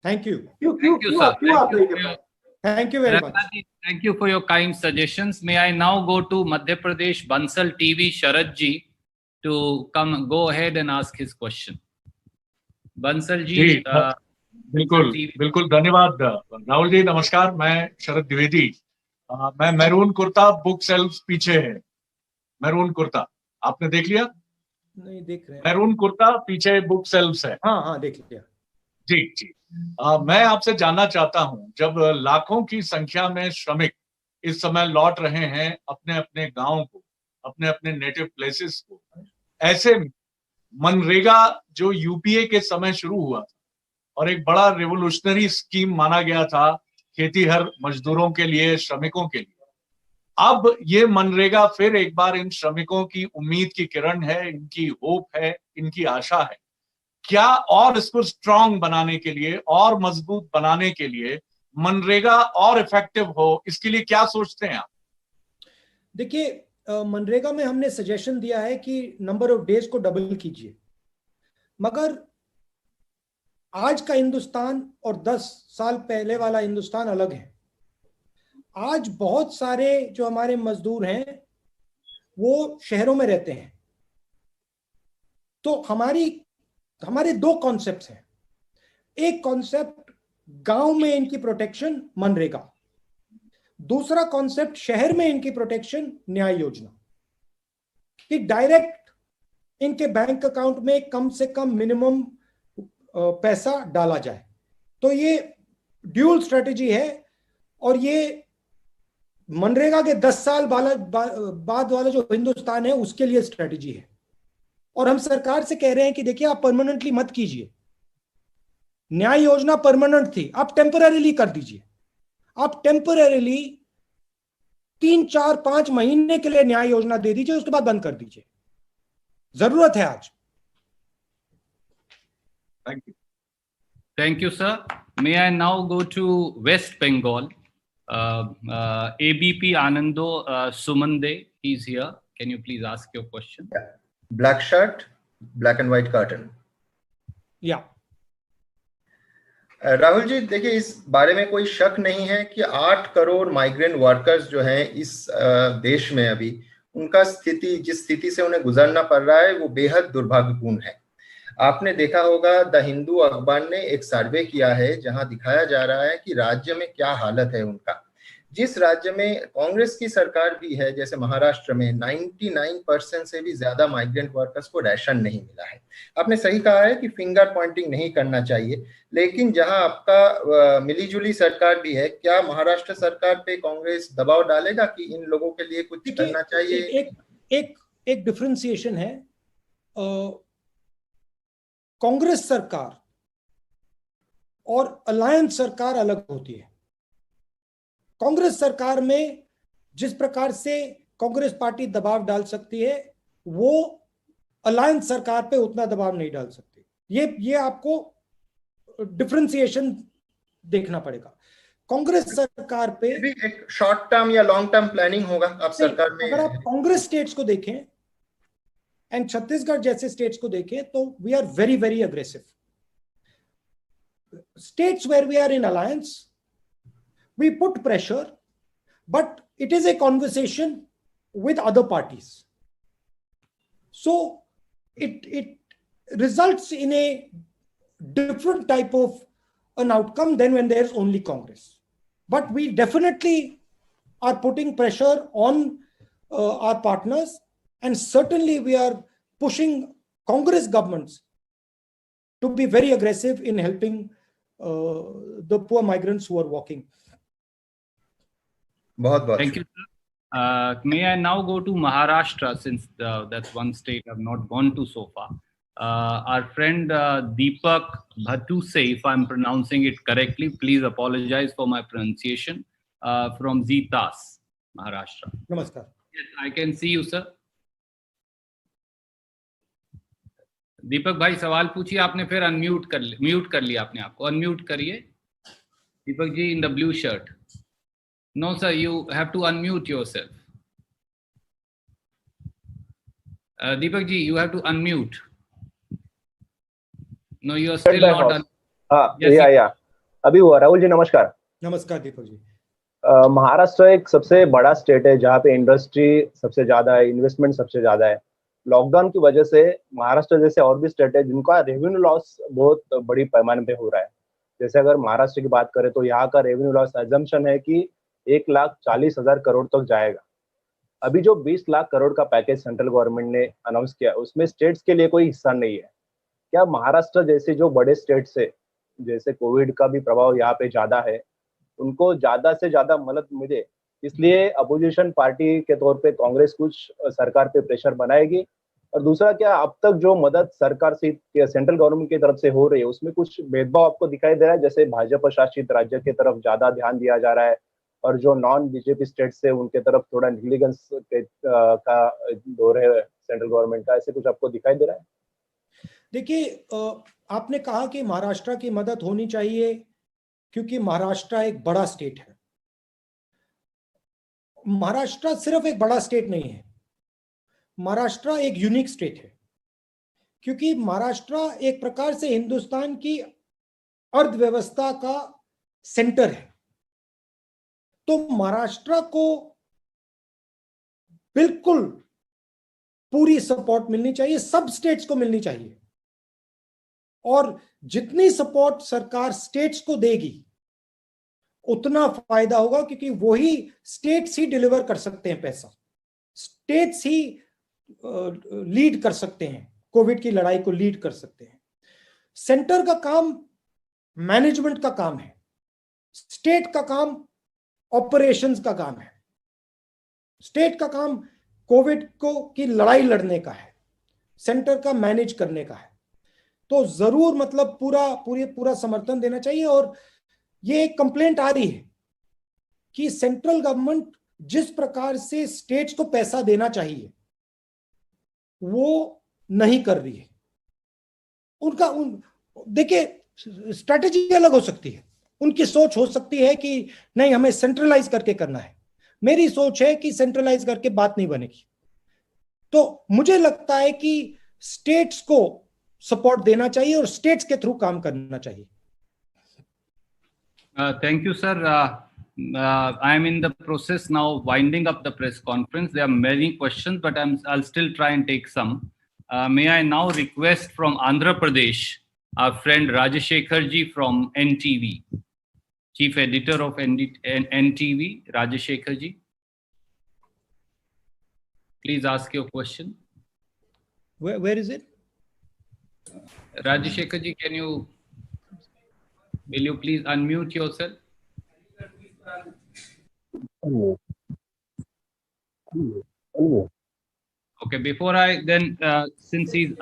Thank you. क्यों आप नहीं कर पाए? Thank you very much. Thank you for your kind suggestions. May I now go to Madhya Pradesh Bansal TV Sharad ji to go ahead and ask his question. Bansal ji, बिल्कुल धन्यवाद राहुल जी। नमस्कार, मैं शरद द्विवेदी। मैं मैरून कुर्ता, बुक सेल्फ पीछे है, मैरून कुर्ता आपने देख लिया? नहीं देख रहे। मैरून कुर्ता पीछे बुक सेल्फ है। हाँ देख लिया जी। मैं आपसे जानना चाहता हूं, जब लाखों की संख्या में श्रमिक इस समय लौट रहे हैं अपने अपने गांव को, अपने अपने नेटिव प्लेसेस को, ऐसे में मनरेगा जो यूपीए के समय शुरू हुआ था और एक बड़ा रिवोल्यूशनरी स्कीम माना गया था खेतीहर मजदूरों के लिए, श्रमिकों के लिए, अब ये मनरेगा फिर एक बार इन श्रमिकों की उम्मीद की किरण है, इनकी होप है, इनकी आशा है। क्या और इसको स्ट्रांग बनाने के लिए और मजबूत बनाने के लिए मनरेगा और इफेक्टिव हो, इसके लिए क्या सोचते हैं आप? देखिए, मनरेगा में हमने सजेशन दिया है कि नंबर ऑफ डेज को डबल कीजिए, मगर आज का हिंदुस्तान और 10 साल पहले वाला हिंदुस्तान अलग है। आज बहुत सारे जो हमारे मजदूर हैं वो शहरों में रहते हैं, तो हमारे 2 कॉन्सेप्ट्स हैं। एक कॉन्सेप्ट गांव में इनकी प्रोटेक्शन मनरेगा, दूसरा कॉन्सेप्ट शहर में इनकी प्रोटेक्शन न्याय योजना, कि डायरेक्ट इनके बैंक अकाउंट में कम से कम मिनिमम पैसा डाला जाए। तो ये ड्यूल स्ट्रेटेजी है और ये मनरेगा के 10 साल बाद वाला जो हिंदुस्तान है उसके लिए स्ट्रेटेजी है। और हम सरकार से कह रहे हैं कि देखिए, आप परमानेंटली मत कीजिए, न्याय योजना परमानेंट थी, आप टेम्पररीली कर दीजिए। आप टेम्पररीली 3, 4, 5 महीने के लिए न्याय योजना दे दीजिए, उसके बाद बंद कर दीजिए। जरूरत है आज। Thank you, sir. May I now go to West Bengal? ABP Anando Sumande, he's here. Can you please ask your question? Yeah. Black shirt, black and white curtain. Yeah. Rahul ji, देखिए, इस बारे में कोई शक नहीं है कि 8 करोड़ माइग्रेंट वर्कर्स जो हैं इस देश में, अभी उनका स्थिति, जिस स्थिति से उन्हें गुजरना पड़ रहा है, वो बेहद दुर्भाग्यपूर्ण है। आपने देखा होगा, द हिंदू अखबार ने एक सर्वे किया है जहां दिखाया जा रहा है कि राज्य में क्या हालत है उनका। जिस राज्य में कांग्रेस की सरकार भी है, जैसे महाराष्ट्र में 99% से भी ज्यादा माइग्रेंट वर्कर्स को राशन नहीं मिला है। आपने सही कहा है कि फिंगर पॉइंटिंग नहीं करना चाहिए, लेकिन जहां आपका मिलीजुली सरकार भी है, क्या महाराष्ट्र सरकार पे कांग्रेस दबाव डालेगा कि इन लोगों के लिए कुछ करना चाहिए? एक डिफरेंशिएशन है। कांग्रेस सरकार और अलायंस सरकार अलग होती है। कांग्रेस सरकार में जिस प्रकार से कांग्रेस पार्टी दबाव डाल सकती है, वो अलायंस सरकार पे उतना दबाव नहीं डाल सकती। ये आपको डिफरेंशिएशन देखना पड़ेगा। कांग्रेस सरकार पे भी एक शॉर्ट टर्म या लॉन्ग टर्म प्लानिंग होगा आप सरकार में। अगर आप कांग्रेस स्टेट्स को देखें एंड छत्तीसगढ़ जैसे स्टेट्स को देखें, तो we are very very aggressive. States where we are in alliance, we put pressure, but it is a conversation with other parties. So it results in a different type of an outcome than when there's only Congress. But we definitely are putting pressure on our partners, and certainly we are pushing Congress governments to be very aggressive in helping the poor migrants who are walking. Thank you, sir. May I now go to Maharashtra, since that's one state I've not gone to so far. Our friend Deepak Bhatuse, if I'm pronouncing it correctly, please apologize for my pronunciation, from Zitas, Maharashtra. Namaskar. Yes, I can see you, sir. दीपक भाई सवाल पूछिए। आपने फिर म्यूट कर लिया अपने आप को। अनम्यूट करिए Deepak ji, in the blue shirt. No, sir, you have to unmute yourself. Deepak ji, you have to unmute. No, you are still not on. या अभी हुआ। राहुल जी नमस्कार। नमस्कार दीपक जी। महाराष्ट्र एक सबसे बड़ा स्टेट है जहाँ पे इंडस्ट्री सबसे ज्यादा है, इन्वेस्टमेंट सबसे ज्यादा है। लॉकडाउन की वजह से महाराष्ट्र जैसे और भी स्टेट है जिनका रेवेन्यू लॉस बहुत बड़ी पैमाने पे हो रहा है। जैसे अगर महाराष्ट्र की बात करें तो यहाँ का रेवेन्यू लॉस अजम्पशन है कि 1,40,000 करोड़ तक जाएगा। अभी जो 20 लाख करोड़ का पैकेज सेंट्रल गवर्नमेंट ने अनाउंस किया, उसमें स्टेट्स के लिए कोई हिस्सा नहीं है। क्या महाराष्ट्र जैसे जो बड़े स्टेट से, जैसे कोविड का भी प्रभाव यहाँ पे ज्यादा है, उनको ज्यादा से ज्यादा मदद मिले, इसलिए अपोजिशन पार्टी के तौर पे कांग्रेस कुछ सरकार पे प्रेशर बनाएगी? और दूसरा, क्या अब तक जो मदद सरकार से सेंट्रल गवर्नमेंट की तरफ से हो रही है उसमें कुछ भेदभाव आपको दिखाई दे रहा है? जैसे भाजपा शासित राज्य की तरफ ज्यादा ध्यान दिया जा रहा है और जो नॉन बीजेपी स्टेट्स है उनके तरफ थोड़ा निग्लिजेंस का दौर है सेंट्रल गवर्नमेंट का, ऐसे कुछ आपको दिखाई दे रहा है? देखिए, आपने कहा कि महाराष्ट्र की मदद होनी चाहिए क्योंकि महाराष्ट्र एक बड़ा स्टेट है। महाराष्ट्र सिर्फ एक बड़ा स्टेट नहीं है, महाराष्ट्र एक यूनिक स्टेट है, क्योंकि महाराष्ट्र एक प्रकार से हिंदुस्तान की अर्थव्यवस्था का सेंटर है। तो महाराष्ट्र को बिल्कुल पूरी सपोर्ट मिलनी चाहिए, सब स्टेट्स को मिलनी चाहिए। और जितनी सपोर्ट सरकार स्टेट्स को देगी उतना फायदा होगा, क्योंकि वही स्टेट्स ही डिलीवर कर सकते हैं पैसा, स्टेट्स ही लीड कर सकते हैं, कोविड की लड़ाई को लीड कर सकते हैं। सेंटर का काम मैनेजमेंट का काम है, स्टेट का काम ऑपरेशंस का काम है। स्टेट का काम कोविड की लड़ाई लड़ने का है, सेंटर का मैनेज करने का है। तो जरूर मतलब पूरा समर्थन देना चाहिए। और ये एक कंप्लेंट आ रही है कि सेंट्रल गवर्नमेंट जिस प्रकार से स्टेट्स को पैसा देना चाहिए वो नहीं कर रही है। देखिए स्ट्रेटेजी अलग हो सकती है, उनकी सोच हो सकती है कि नहीं हमें सेंट्रलाइज करके करना है, मेरी सोच है कि सेंट्रलाइज करके बात नहीं बनेगी। तो मुझे लगता है कि स्टेट्स को सपोर्ट देना चाहिए और स्टेट्स के थ्रू काम करना चाहिए। Thank you, sir. I am in the process now winding up the press conference. There are many questions, but I'll still try and take some. May I now request from Andhra Pradesh, our friend Rajashekhar ji from NTV, Chief Editor of NTV, Rajashekhar ji. Please ask your question. Where is it? Rajashekhar ji, will you please unmute yourself? Okay, before I then, since he's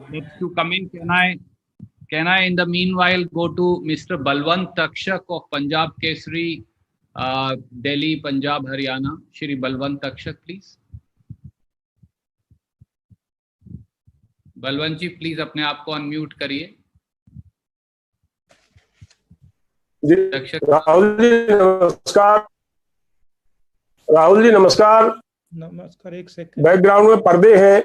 needs to come in, can I in the meanwhile go to Mr. Balwant Takshak of Punjab Kesari, Delhi, Punjab, Haryana. Shri Balwant Takshak, please. Balwant ji please अपने आप को अनम्यूट करिए। राहुल जी नमस्कार। राहुल जी नमस्कार। नमस्कार। एक सेकंड, बैकग्राउंड में पर्दे हैं।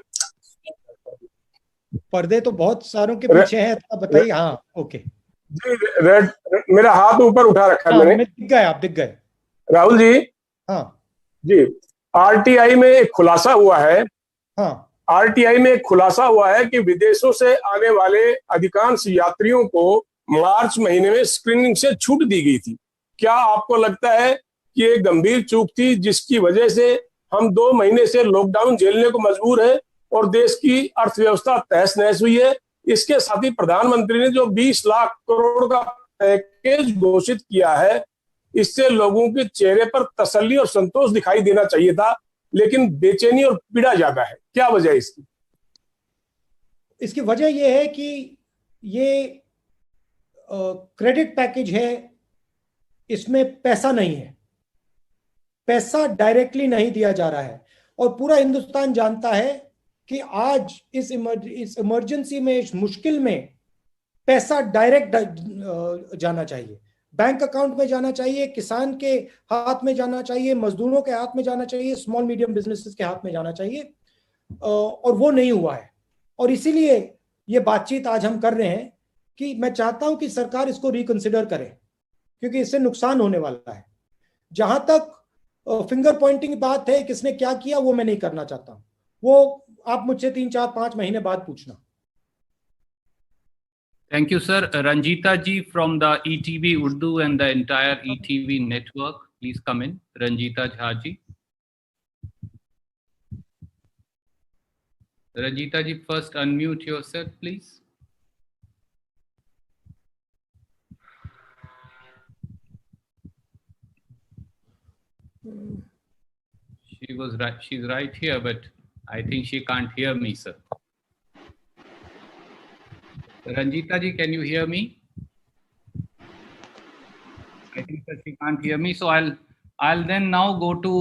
पर्दे तो बहुत सारों के पीछे हैं, तो बताइए। हाँ ओके जी, रेड मेरा हाथ ऊपर उठा रखा है मैंने। दिख गए, आप दिख गए राहुल जी। हाँ जी, आरटीआई में एक खुलासा हुआ है। हाँ, आरटीआई में एक खुलासा हुआ है कि विदेशों से आने वाले अधिकांश यात्रियों को मार्च महीने में स्क्रीनिंग से छूट दी गई थी। क्या आपको लगता है कि ये गंभीर चूक थी जिसकी वजह से हम 2 महीने से लॉकडाउन झेलने को मजबूर है और देश की अर्थव्यवस्था तहस नहस हुई है? इसके साथ ही प्रधानमंत्री ने जो 20 लाख करोड़ का पैकेज घोषित किया है, इससे लोगों के चेहरे पर तसल्ली और संतोष दिखाई देना चाहिए था, लेकिन बेचैनी और पीड़ा ज्यादा है। क्या वजह है इसकी? इसकी वजह यह है कि ये क्रेडिट पैकेज है, इसमें पैसा नहीं है, पैसा डायरेक्टली नहीं दिया जा रहा है। और पूरा हिंदुस्तान जानता है कि आज इस इमरजेंसी में, इस मुश्किल में पैसा डायरेक्ट जाना चाहिए, बैंक अकाउंट में जाना चाहिए, किसान के हाथ में जाना चाहिए, मजदूरों के हाथ में जाना चाहिए, स्मॉल मीडियम बिजनेसेस के हाथ में जाना चाहिए, और वो नहीं हुआ है। और इसीलिए ये बातचीत आज हम कर रहे हैं कि मैं चाहता हूं कि सरकार इसको रिकंसिडर करे, क्योंकि इससे नुकसान होने वाला है। जहां तक फिंगर पॉइंटिंग बात है, किसने क्या किया, वो मैं नहीं करना चाहता हूं। वो आप मुझसे 3, 4, 5 महीने बाद पूछना। Thank you, sir. Ranjita ji from the ETV Urdu and the entire ETV network, please come in. Ranjita Jha ji. Ranjita ji, first unmute yourself, please. She's right here, but I think she can't hear me, sir. Ranjita ji, can you hear me? I think that she can't hear me. So I'll then now go to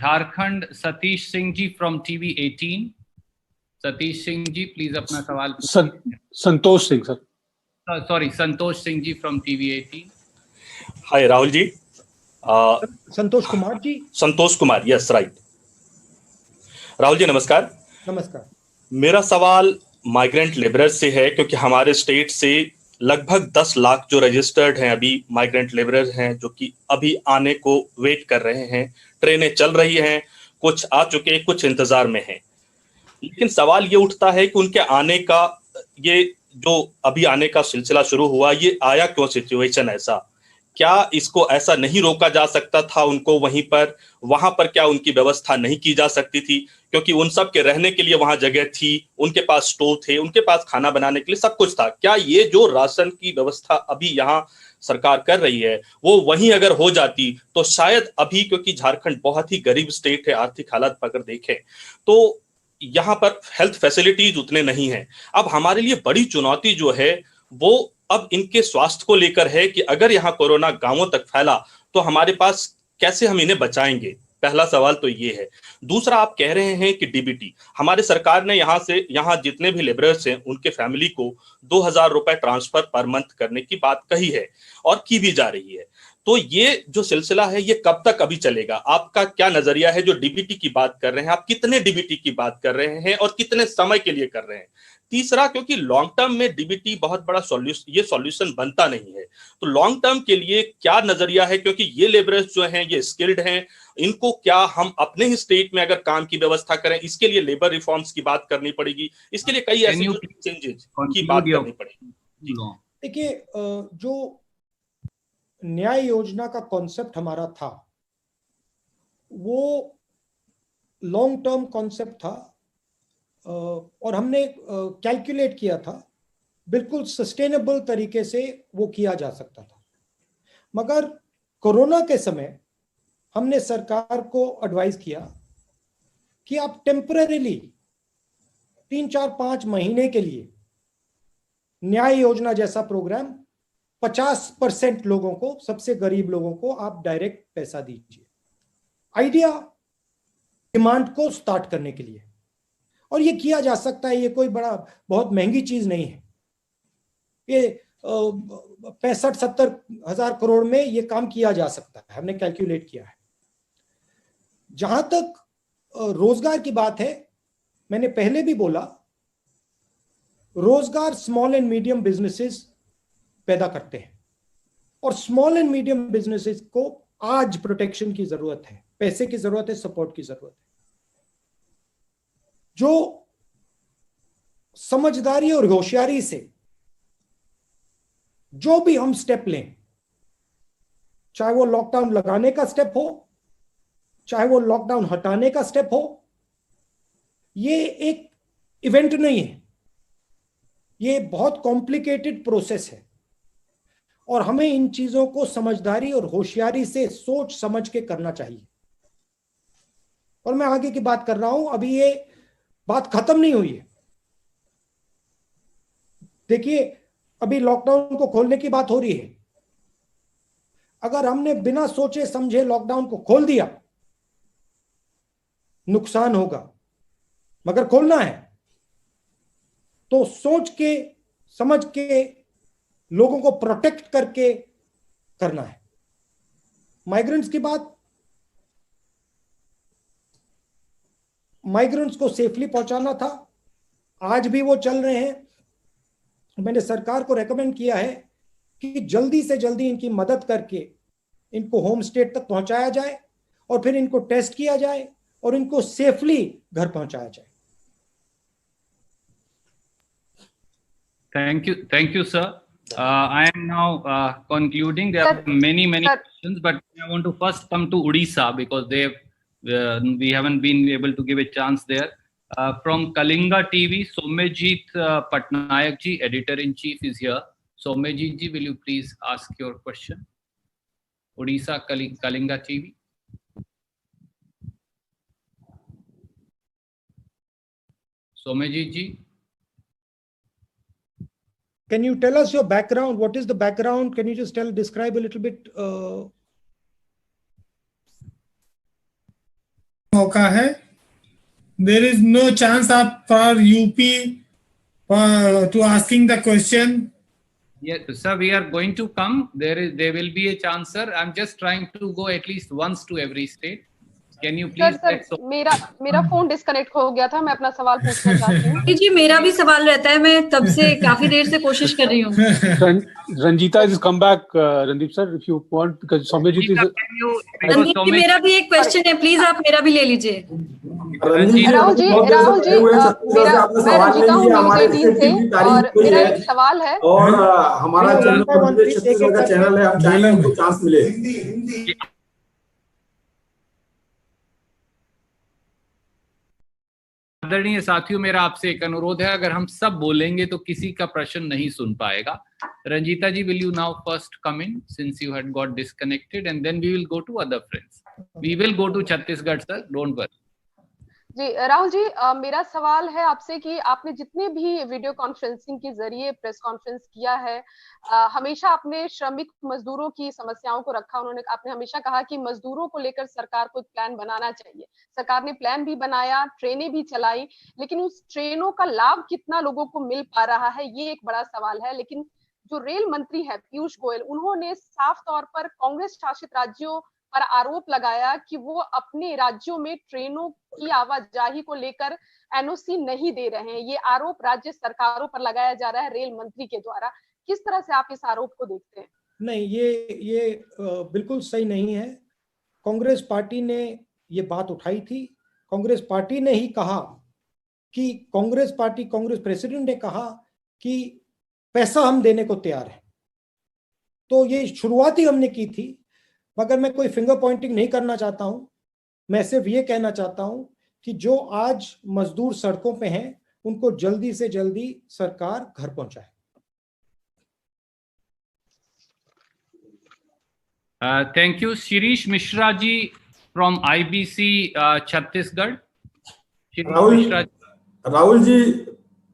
Jharkhand, Satish Singh ji from TV18. Satish Singh ji, please अपना सवाल पूछिए। Santosh Singh sir. Sorry, Santosh Singh ji from TV18. Hi, Rahul ji. Santosh Kumar ji. Santosh Kumar, yes right. Rahul ji नमस्कार। नमस्कार। मेरा सवाल माइग्रेंट लेबरर्स से है, क्योंकि हमारे स्टेट से लगभग 10 लाख जो रजिस्टर्ड हैं अभी माइग्रेंट लेबरर्स हैं, जो कि अभी आने को वेट कर रहे हैं। ट्रेनें चल रही हैं, कुछ आ चुके, कुछ इंतजार में हैं। लेकिन सवाल ये उठता है कि उनके आने का, ये जो अभी आने का सिलसिला शुरू हुआ, ये आया क्यों सिचुएशन ऐसा? क्या इसको ऐसा नहीं रोका जा सकता था उनको वहां पर क्या उनकी व्यवस्था नहीं की जा सकती थी? क्योंकि उन सब के रहने के लिए वहां जगह थी, उनके पास स्टोव थे, उनके पास खाना बनाने के लिए सब कुछ था। क्या ये जो राशन की व्यवस्था अभी यहाँ सरकार कर रही है, वो वहीं अगर हो जाती तो शायद अभी, क्योंकि झारखंड बहुत ही गरीब स्टेट है, आर्थिक हालत अगर देखें तो यहाँ पर हेल्थ फैसिलिटीज उतने नहीं है। अब हमारे लिए बड़ी चुनौती जो है वो अब इनके स्वास्थ्य को लेकर है कि अगर यहाँ कोरोना गांवों तक फैला तो हमारे पास कैसे हम इन्हें बचाएंगे। पहला सवाल तो ये है। दूसरा, आप कह रहे हैं कि डीबीटी, हमारे सरकार ने यहाँ जितने भी लेबरर्स हैं उनके फैमिली को 2,000 रुपए ट्रांसफर पर मंथ करने की बात कही है और की भी जा रही है। तो ये जो सिलसिला है ये कब तक अभी चलेगा? आपका क्या नजरिया है? जो डीबीटी की बात कर रहे हैं आप, कितने डीबीटी की बात कर रहे हैं और कितने समय के लिए कर रहे हैं? तीसरा, क्योंकि लॉन्ग टर्म में डीबीटी बहुत बड़ा सॉल्यूशन बनता नहीं है, तो लॉन्ग टर्म के लिए क्या नजरिया है? क्योंकि ये लेबरर्स जो हैं ये स्किल्ड हैं, इनको क्या हम अपने ही स्टेट में अगर काम की व्यवस्था करें, इसके लिए लेबर रिफॉर्म्स की बात करनी पड़ेगी, इसके लिए कई ऐसे चेंजेस की बात करनी पड़ेगी। देखिए, जो न्याय योजना का कॉन्सेप्ट हमारा था वो लॉन्ग टर्म कॉन्सेप्ट था और हमने कैलकुलेट किया था, बिल्कुल सस्टेनेबल तरीके से वो किया जा सकता था। मगर कोरोना के समय हमने सरकार को एडवाइस किया कि आप टेम्परेरीली 3-4-5 महीने के लिए न्याय योजना जैसा प्रोग्राम 50% लोगों को, सबसे गरीब लोगों को आप डायरेक्ट पैसा दीजिए। आइडिया डिमांड को स्टार्ट करने के लिए, और ये किया जा सकता है, ये कोई बहुत महंगी चीज नहीं है। ये 65-70 हजार करोड़ में ये काम किया जा सकता है, हमने कैलकुलेट किया है। जहां तक रोजगार की बात है, मैंने पहले भी बोला, रोजगार स्मॉल एंड मीडियम बिजनेसेस पैदा करते हैं और स्मॉल एंड मीडियम बिजनेसेस को आज प्रोटेक्शन की जरूरत है, पैसे की जरूरत है, सपोर्ट की जरूरत है। जो समझदारी और होशियारी से जो भी हम स्टेप लें, चाहे वो लॉकडाउन लगाने का स्टेप हो, चाहे वो लॉकडाउन हटाने का स्टेप हो, ये एक इवेंट नहीं है, ये बहुत कॉम्प्लिकेटेड प्रोसेस है और हमें इन चीजों को समझदारी और होशियारी से सोच समझ के करना चाहिए। और मैं आगे की बात कर रहा हूं, अभी ये बात खत्म नहीं हुई है। देखिए, अभी लॉकडाउन को खोलने की बात हो रही है। अगर हमने बिना सोचे समझे लॉकडाउन को खोल दिया, नुकसान होगा। मगर खोलना है तो सोच के समझ के लोगों को प्रोटेक्ट करके करना है। माइग्रेंट्स की बात, माइग्रेंट्स को सेफली पहुंचाना था, आज भी वो चल रहे हैं। मैंने सरकार को रेकमेंड किया है कि जल्दी से जल्दी इनकी मदद करके इनको होम स्टेट तक पहुंचाया जाए और फिर इनको टेस्ट किया जाए और इनको सेफली घर पहुंचाया जाए। Thank you, sir. I am now concluding. There are many questions, but I want to first come to Odisha because we haven't been able to give a chance there. From Kalinga TV, Somejit Patnaik ji, editor-in-chief, is here. Somejit ji, will you please ask your question? Odisha Kalinga TV. Somejit ji. Can you tell us your background? What is the background? Can you just describe a little bit? मौका है. There is no chance for UP to asking the question. Yes, sir, we are going to come. There will be a chance, sir. I'm just trying to go at least once to every state. Can you please? Sir, मेरा फोन डिस्कनेक्ट हो गया था, मैं अपना सवाल पूछना चाहती हूँ। जी, मेरा भी सवाल रहता है, मैं तब से काफी देर से कोशिश कर रही हूँ। Ranjita has come back, Randeep sir, if you want, because Somejit is. Randeep जी, मेरा भी एक क्वेश्चन है, प्लीज आप मेरा भी ले लीजिए। राहुल जी, मैं रंजीता हूँ न्यूज़ 18 से और मेरा एक सवाल है। और हमारा चैनल का चैनल है, हम चाहेंगे हमको चांस मिले। आदरणीय साथियों, मेरा आपसे एक अनुरोध है, अगर हम सब बोलेंगे तो किसी का प्रश्न नहीं सुन पाएगा। रंजीता जी, will you now first come in since you had got disconnected, and then we will go to other friends. We will go to Chhattisgarh, sir. Don't worry. जी राहुल जी, मेरा सवाल है आपसे कि आपने जितने भी वीडियो कॉन्फ्रेंसिंग के जरिए प्रेस कॉन्फ्रेंस किया है, हमेशा आपने श्रमिक मजदूरों की समस्याओं को रखा। आपने हमेशा कहा कि मजदूरों को लेकर सरकार को एक प्लान बनाना चाहिए। सरकार ने प्लान भी बनाया, ट्रेनें भी चलाई, लेकिन उस ट्रेनों का लाभ कितना लोगों को मिल पा रहा है, ये एक बड़ा सवाल है। लेकिन जो रेल मंत्री है पीयूष गोयल, उन्होंने साफ तौर पर कांग्रेस शासित राज्यों पर आरोप लगाया कि वो अपने राज्यों में ट्रेनों की आवाजाही को लेकर एनओसी नहीं दे रहे हैं। ये आरोप राज्य सरकारों पर लगाया जा रहा है रेल मंत्री के द्वारा। किस तरह से आप इस आरोप को देखते हैं? नहीं, ये बिल्कुल सही नहीं है। कांग्रेस पार्टी ने ये बात उठाई थी। कांग्रेस पार्टी ने ही कहा कि कांग्रेस प्रेसिडेंट ने कहा कि पैसा हम देने को तैयार हैं। तो ये शुरुआत ही हमने की थी। मगर मैं कोई फिंगर पॉइंटिंग नहीं करना चाहता हूं। मैं सिर्फ ये कहना चाहता हूं कि जो आज मजदूर सड़कों पे हैं उनको जल्दी से जल्दी सरकार घर पहुंचाए। Thank you. Shirish Mishra ji from IBC Chhattisgarh. Rahul ji,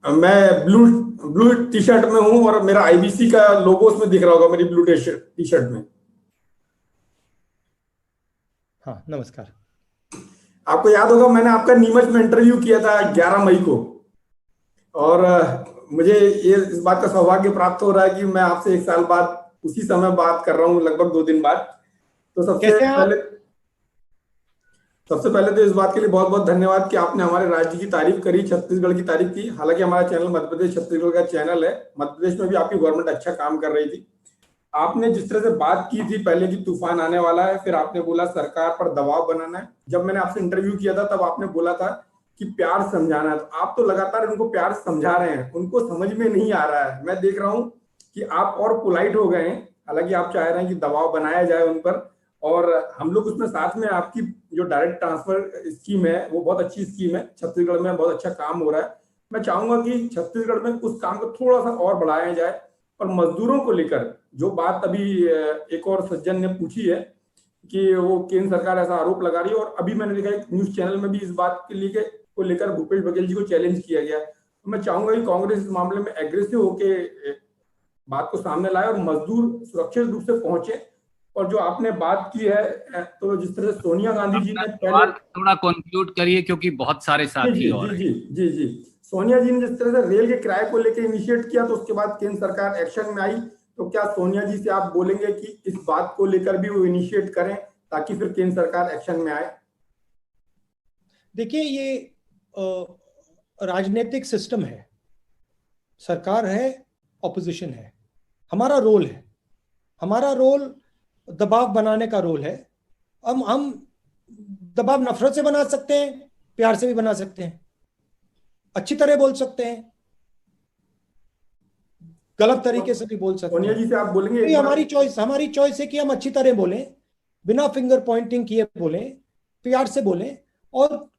मैं ब्लू टी शर्ट में हूं और मेरा आईबीसी का लोगो उसमें दिख रहा होगा मेरी ब्लू टी शर्ट में। हाँ, नमस्कार। आपको याद होगा मैंने आपका नीमच में इंटरव्यू किया था 11 मई को, और मुझे ये इस बात का सौभाग्य प्राप्त हो रहा है कि मैं आपसे 1 साल बाद उसी समय बात कर रहा हूँ, लगभग 2 दिन बाद। तो सबसे पहले तो इस बात के लिए बहुत बहुत धन्यवाद कि आपने हमारे राज्य की तारीफ करी, छत्तीसगढ़ की तारीफ की। हालांकि हमारा चैनल मध्य प्रदेश छत्तीसगढ़ का चैनल है। मध्य प्रदेश में भी आपकी गवर्नमेंट अच्छा काम कर रही थी। आपने जिस तरह से बात की थी पहले कि तूफान आने वाला है, फिर आपने बोला सरकार पर दबाव बनाना है। जब मैंने आपसे इंटरव्यू किया था तब आपने बोला था कि प्यार समझाना है। तो आप तो लगातार उनको प्यार समझा रहे हैं, उनको समझ में नहीं आ रहा है। मैं देख रहा हूँ कि आप और पोलाइट हो गए हैं। हालांकि आप चाह रहे हैं कि दबाव बनाया जाए उन पर, और हम लोग उसमें साथ में आपकी जो डायरेक्ट ट्रांसफर स्कीम है वो बहुत अच्छी स्कीम है। छत्तीसगढ़ में बहुत अच्छा काम हो रहा है। मैं चाहूंगा कि छत्तीसगढ़ में उस काम को थोड़ा सा और बढ़ाया जाए। और मजदूरों को लेकर जो बात अभी एक और सज्जन ने पूछी है कि वो केंद्र सरकार ऐसा आरोप लगा रही है, और अभी मैंने देखा एक न्यूज चैनल में भी इस बात को लेकर भूपेश बघेल जी को चैलेंज किया गया। तो मैं चाहूंगा कि कांग्रेस इस मामले में एग्रेसिव होके बात को सामने लाए और मजदूर सुरक्षित रूप से पहुंचे। और जो आपने बात की है, तो जिस तरह से सोनिया गांधी जी ने पहले थोड़ा कंक्लूड करिए क्योंकि बहुत सारे साथी और जी सोनिया जी ने जिस तरह से रेल के किराए को लेकर इनिशिएट किया, तो उसके बाद केंद्र सरकार एक्शन में आई। तो क्या सोनिया जी से आप बोलेंगे कि इस बात को लेकर भी वो इनिशिएट करें ताकि फिर केंद्र सरकार एक्शन में आए? देखिए, ये राजनीतिक सिस्टम है। सरकार है, ऑपोजिशन है। हमारा रोल दबाव बनाने का रोल है। हम दबाव नफरत से बना सकते हैं, प्यार से भी बना सकते हैं, अच्छी तरह बोल सकते हैं, गलत तरीके से भी बोल सकते हैं। सोनिया जी से आप बोलेंगे? ये हमारी चॉइस है कि हम अच्छी तरह बोलें, बिना फिंगर पॉइंटिंग किए बोलें, प्यार से बोलें और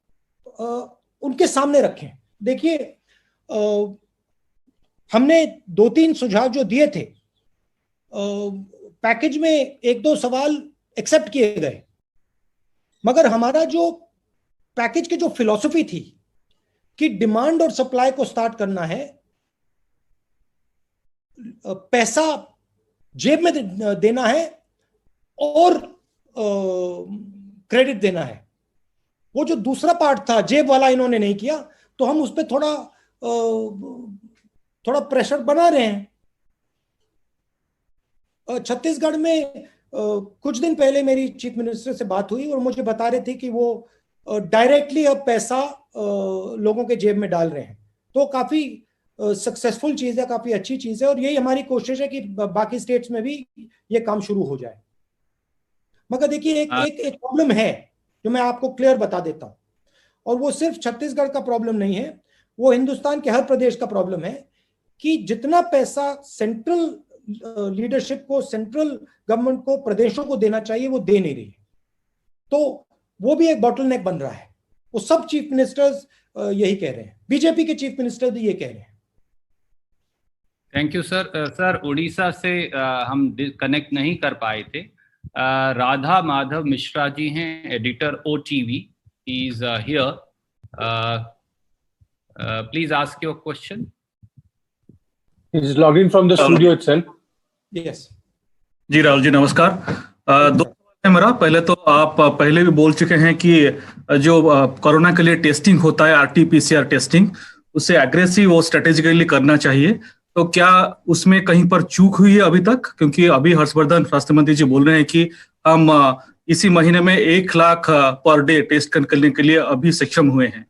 उनके सामने रखें। देखिए, हमने 2-3 सुझाव जो दिए थे, पैकेज में 1-2 सवाल एक्सेप्ट किए गए, मगर हमारा जो पैकेज की जो फिलॉसफी थी कि डिमांड और सप्लाई को स्टार्ट करना है, पैसा जेब में देना है और क्रेडिट देना है। वो जो दूसरा पार्ट था जेब वाला इन्होंने नहीं किया, तो हम उस पर थोड़ा प्रेशर बना रहे हैं। छत्तीसगढ़ में कुछ दिन पहले मेरी चीफ मिनिस्टर से बात हुई और मुझे बता रहे थे कि वो डायरेक्टली अब पैसा लोगों के जेब में डाल रहे हैं। तो काफी सक्सेसफुल चीज है, काफी अच्छी चीज है, और यही हमारी कोशिश है कि बाकी स्टेट्स में भी ये काम शुरू हो जाए। मगर देखिए, एक प्रॉब्लम है जो मैं आपको क्लियर बता देता हूं, और वो सिर्फ छत्तीसगढ़ का प्रॉब्लम नहीं है, वो हिंदुस्तान के हर प्रदेश का प्रॉब्लम है कि जितना पैसा सेंट्रल लीडरशिप को, सेंट्रल गवर्नमेंट को, प्रदेशों को देना चाहिए, वो दे नहीं रही है। तो वो भी एक बॉटलनेक बन रहा है। वो सब चीफ मिनिस्टर्स यही कह रहे हैं, बीजेपी के चीफ मिनिस्टर भी ये कह रहे हैं। Thank you sir. उड़ीसा से हम कनेक्ट नहीं कर पाए थे। राधा माधव मिश्रा जी हैं, editor OTV, he is here. Please ask your question. He's logged in from the studio itself. Yes. जी राहुल जी नमस्कार। दो सवाल है मेरा। पहले तो आप पहले भी बोल चुके हैं कि जो कोरोना के लिए टेस्टिंग होता है RT-PCR टेस्टिंग, उसे एग्रेसिव और स्ट्रेटेजिकली करना चाहिए। तो क्या उसमें कहीं पर चूक हुई है अभी तक? क्योंकि अभी हर्षवर्धन स्वास्थ्य मंत्री जी बोल रहे हैं कि हम इसी महीने में 1 लाख पर डे टेस्ट करने के लिए अभी सक्षम हुए हैं।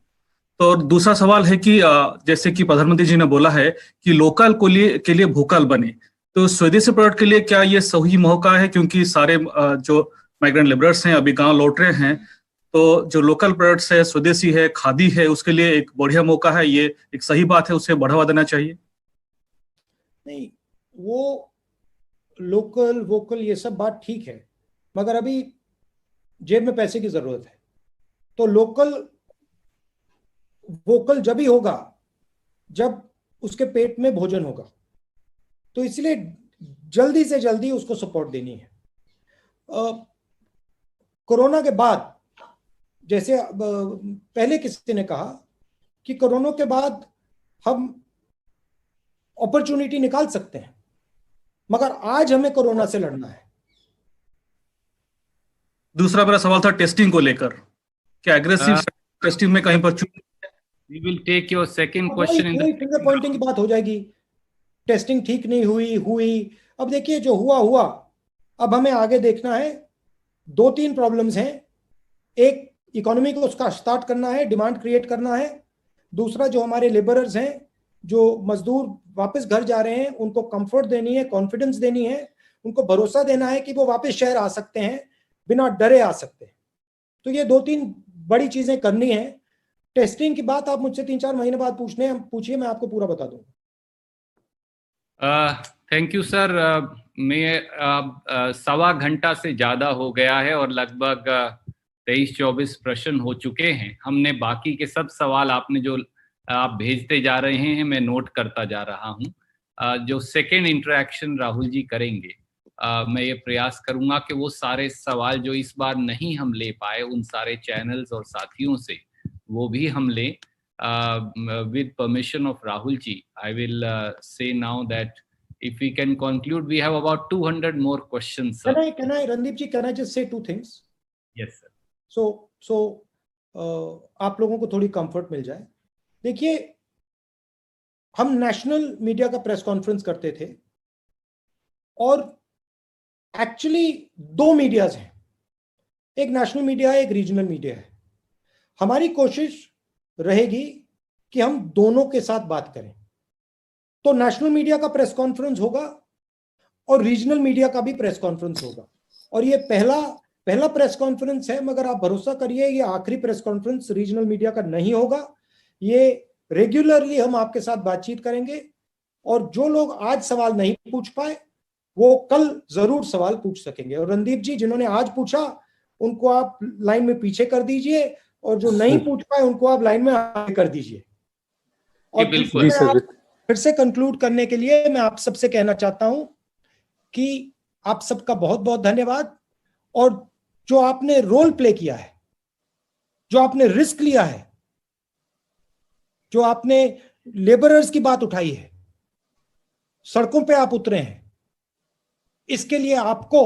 तो दूसरा सवाल है कि जैसे कि प्रधानमंत्री जी ने बोला है कि लोकल के लिए वोकल बने, तो स्वदेशी प्रोडक्ट के लिए क्या ये सही मौका है? क्योंकि सारे जो माइग्रेंट लेबरर्स हैं अभी गांव लौट रहे हैं, तो जो लोकल प्रोडक्ट्स है, स्वदेशी है, खादी है, उसके लिए एक बढ़िया मौका है। ये एक सही बात है, उसे बढ़ावा देना चाहिए। नहीं, वो लोकल वोकल ये सब बात ठीक है, मगर अभी जेब में पैसे की जरूरत है। तो लोकल वोकल जब ही होगा जब उसके पेट में भोजन होगा। तो इसलिए जल्दी से जल्दी उसको सपोर्ट देनी है। कोरोना के बाद, जैसे पहले किसी ने कहा कि कोरोना के बाद हम अपॉर्चुनिटी निकाल सकते हैं, मगर आज हमें कोरोना से लड़ना है। दूसरा मेरा सवाल था टेस्टिंग को लेकर, क्या एग्रेसिव टेस्टिंग में कहीं पर चूक? We will take your second question in the finger Poynting की बात हो जाएगी। टेस्टिंग ठीक नहीं हुई। अब देखिए, जो हुआ, अब हमें आगे देखना है। 2-3 प्रॉब्लम्स हैं। एक, इकोनॉमी को उसका स्टार्ट करना है, डिमांड क्रिएट करना है। दूसरा, जो हमारे लेबरर्स हैं, जो मजदूर वापस घर जा रहे हैं, उनको कंफर्ट देनी है, कॉन्फिडेंस देनी है, उनको भरोसा देना है कि वो वापस शहर आ सकते हैं, बिना डरे आ सकते हैं। तो ये 2-3 बड़ी चीजें करनी है। टेस्टिंग की बात आप मुझसे 3-4 महीने बाद पूछिए, मैं आपको पूरा बता दूंगा। Thank you sir. मैं 1.25 घंटा से ज्यादा हो गया है और लगभग 23-24 प्रश्न हो चुके हैं। हमने बाकी के सब सवाल आपने जो आप भेजते जा रहे हैं मैं नोट करता जा रहा हूं। जो सेकेंड इंटरेक्शन राहुल जी करेंगे, मैं ये प्रयास करूंगा कि वो सारे सवाल जो इस बार नहीं हम ले पाए उन सारे चैनल्स और साथियों से वो भी हम लें। With permission of Rahul ji, I will say now that if we can conclude, we have about 200 more questions. Sir. Can I, Randeep ji, can I just say 2 things? Yes, sir. So आप लोगों को थोड़ी कंफर्ट मिल जाए। देखिए, हम नेशनल मीडिया का प्रेस कॉन्फ्रेंस करते थे और एक्चुअली 2 मीडियाज हैं, एक नेशनल मीडिया है, एक रीजनल मीडिया है। हमारी कोशिश रहेगी कि हम दोनों के साथ बात करें। तो नेशनल मीडिया का प्रेस कॉन्फ्रेंस होगा और रीजनल मीडिया का भी प्रेस कॉन्फ्रेंस होगा, और ये पहला प्रेस कॉन्फ्रेंस है, मगर आप भरोसा करिए ये आखिरी प्रेस कॉन्फ्रेंस रीजनल मीडिया का नहीं होगा। ये रेगुलरली हम आपके साथ बातचीत करेंगे, और जो लोग आज सवाल नहीं पूछ पाए वो कल जरूर सवाल पूछ सकेंगे। और रणदीप जी, जिन्होंने आज पूछा उनको आप लाइन में पीछे कर दीजिए, और जो नहीं पूछ पाए उनको आप लाइन में आगे कर दीजिए। और फिर से कंक्लूड करने के लिए मैं आप सबसे कहना चाहता हूं कि आप सबका बहुत बहुत धन्यवाद। और जो आपने रोल प्ले किया है, जो आपने रिस्क लिया है, जो आपने लेबरर्स की बात उठाई है, सड़कों पे आप उतरे हैं, इसके लिए आपको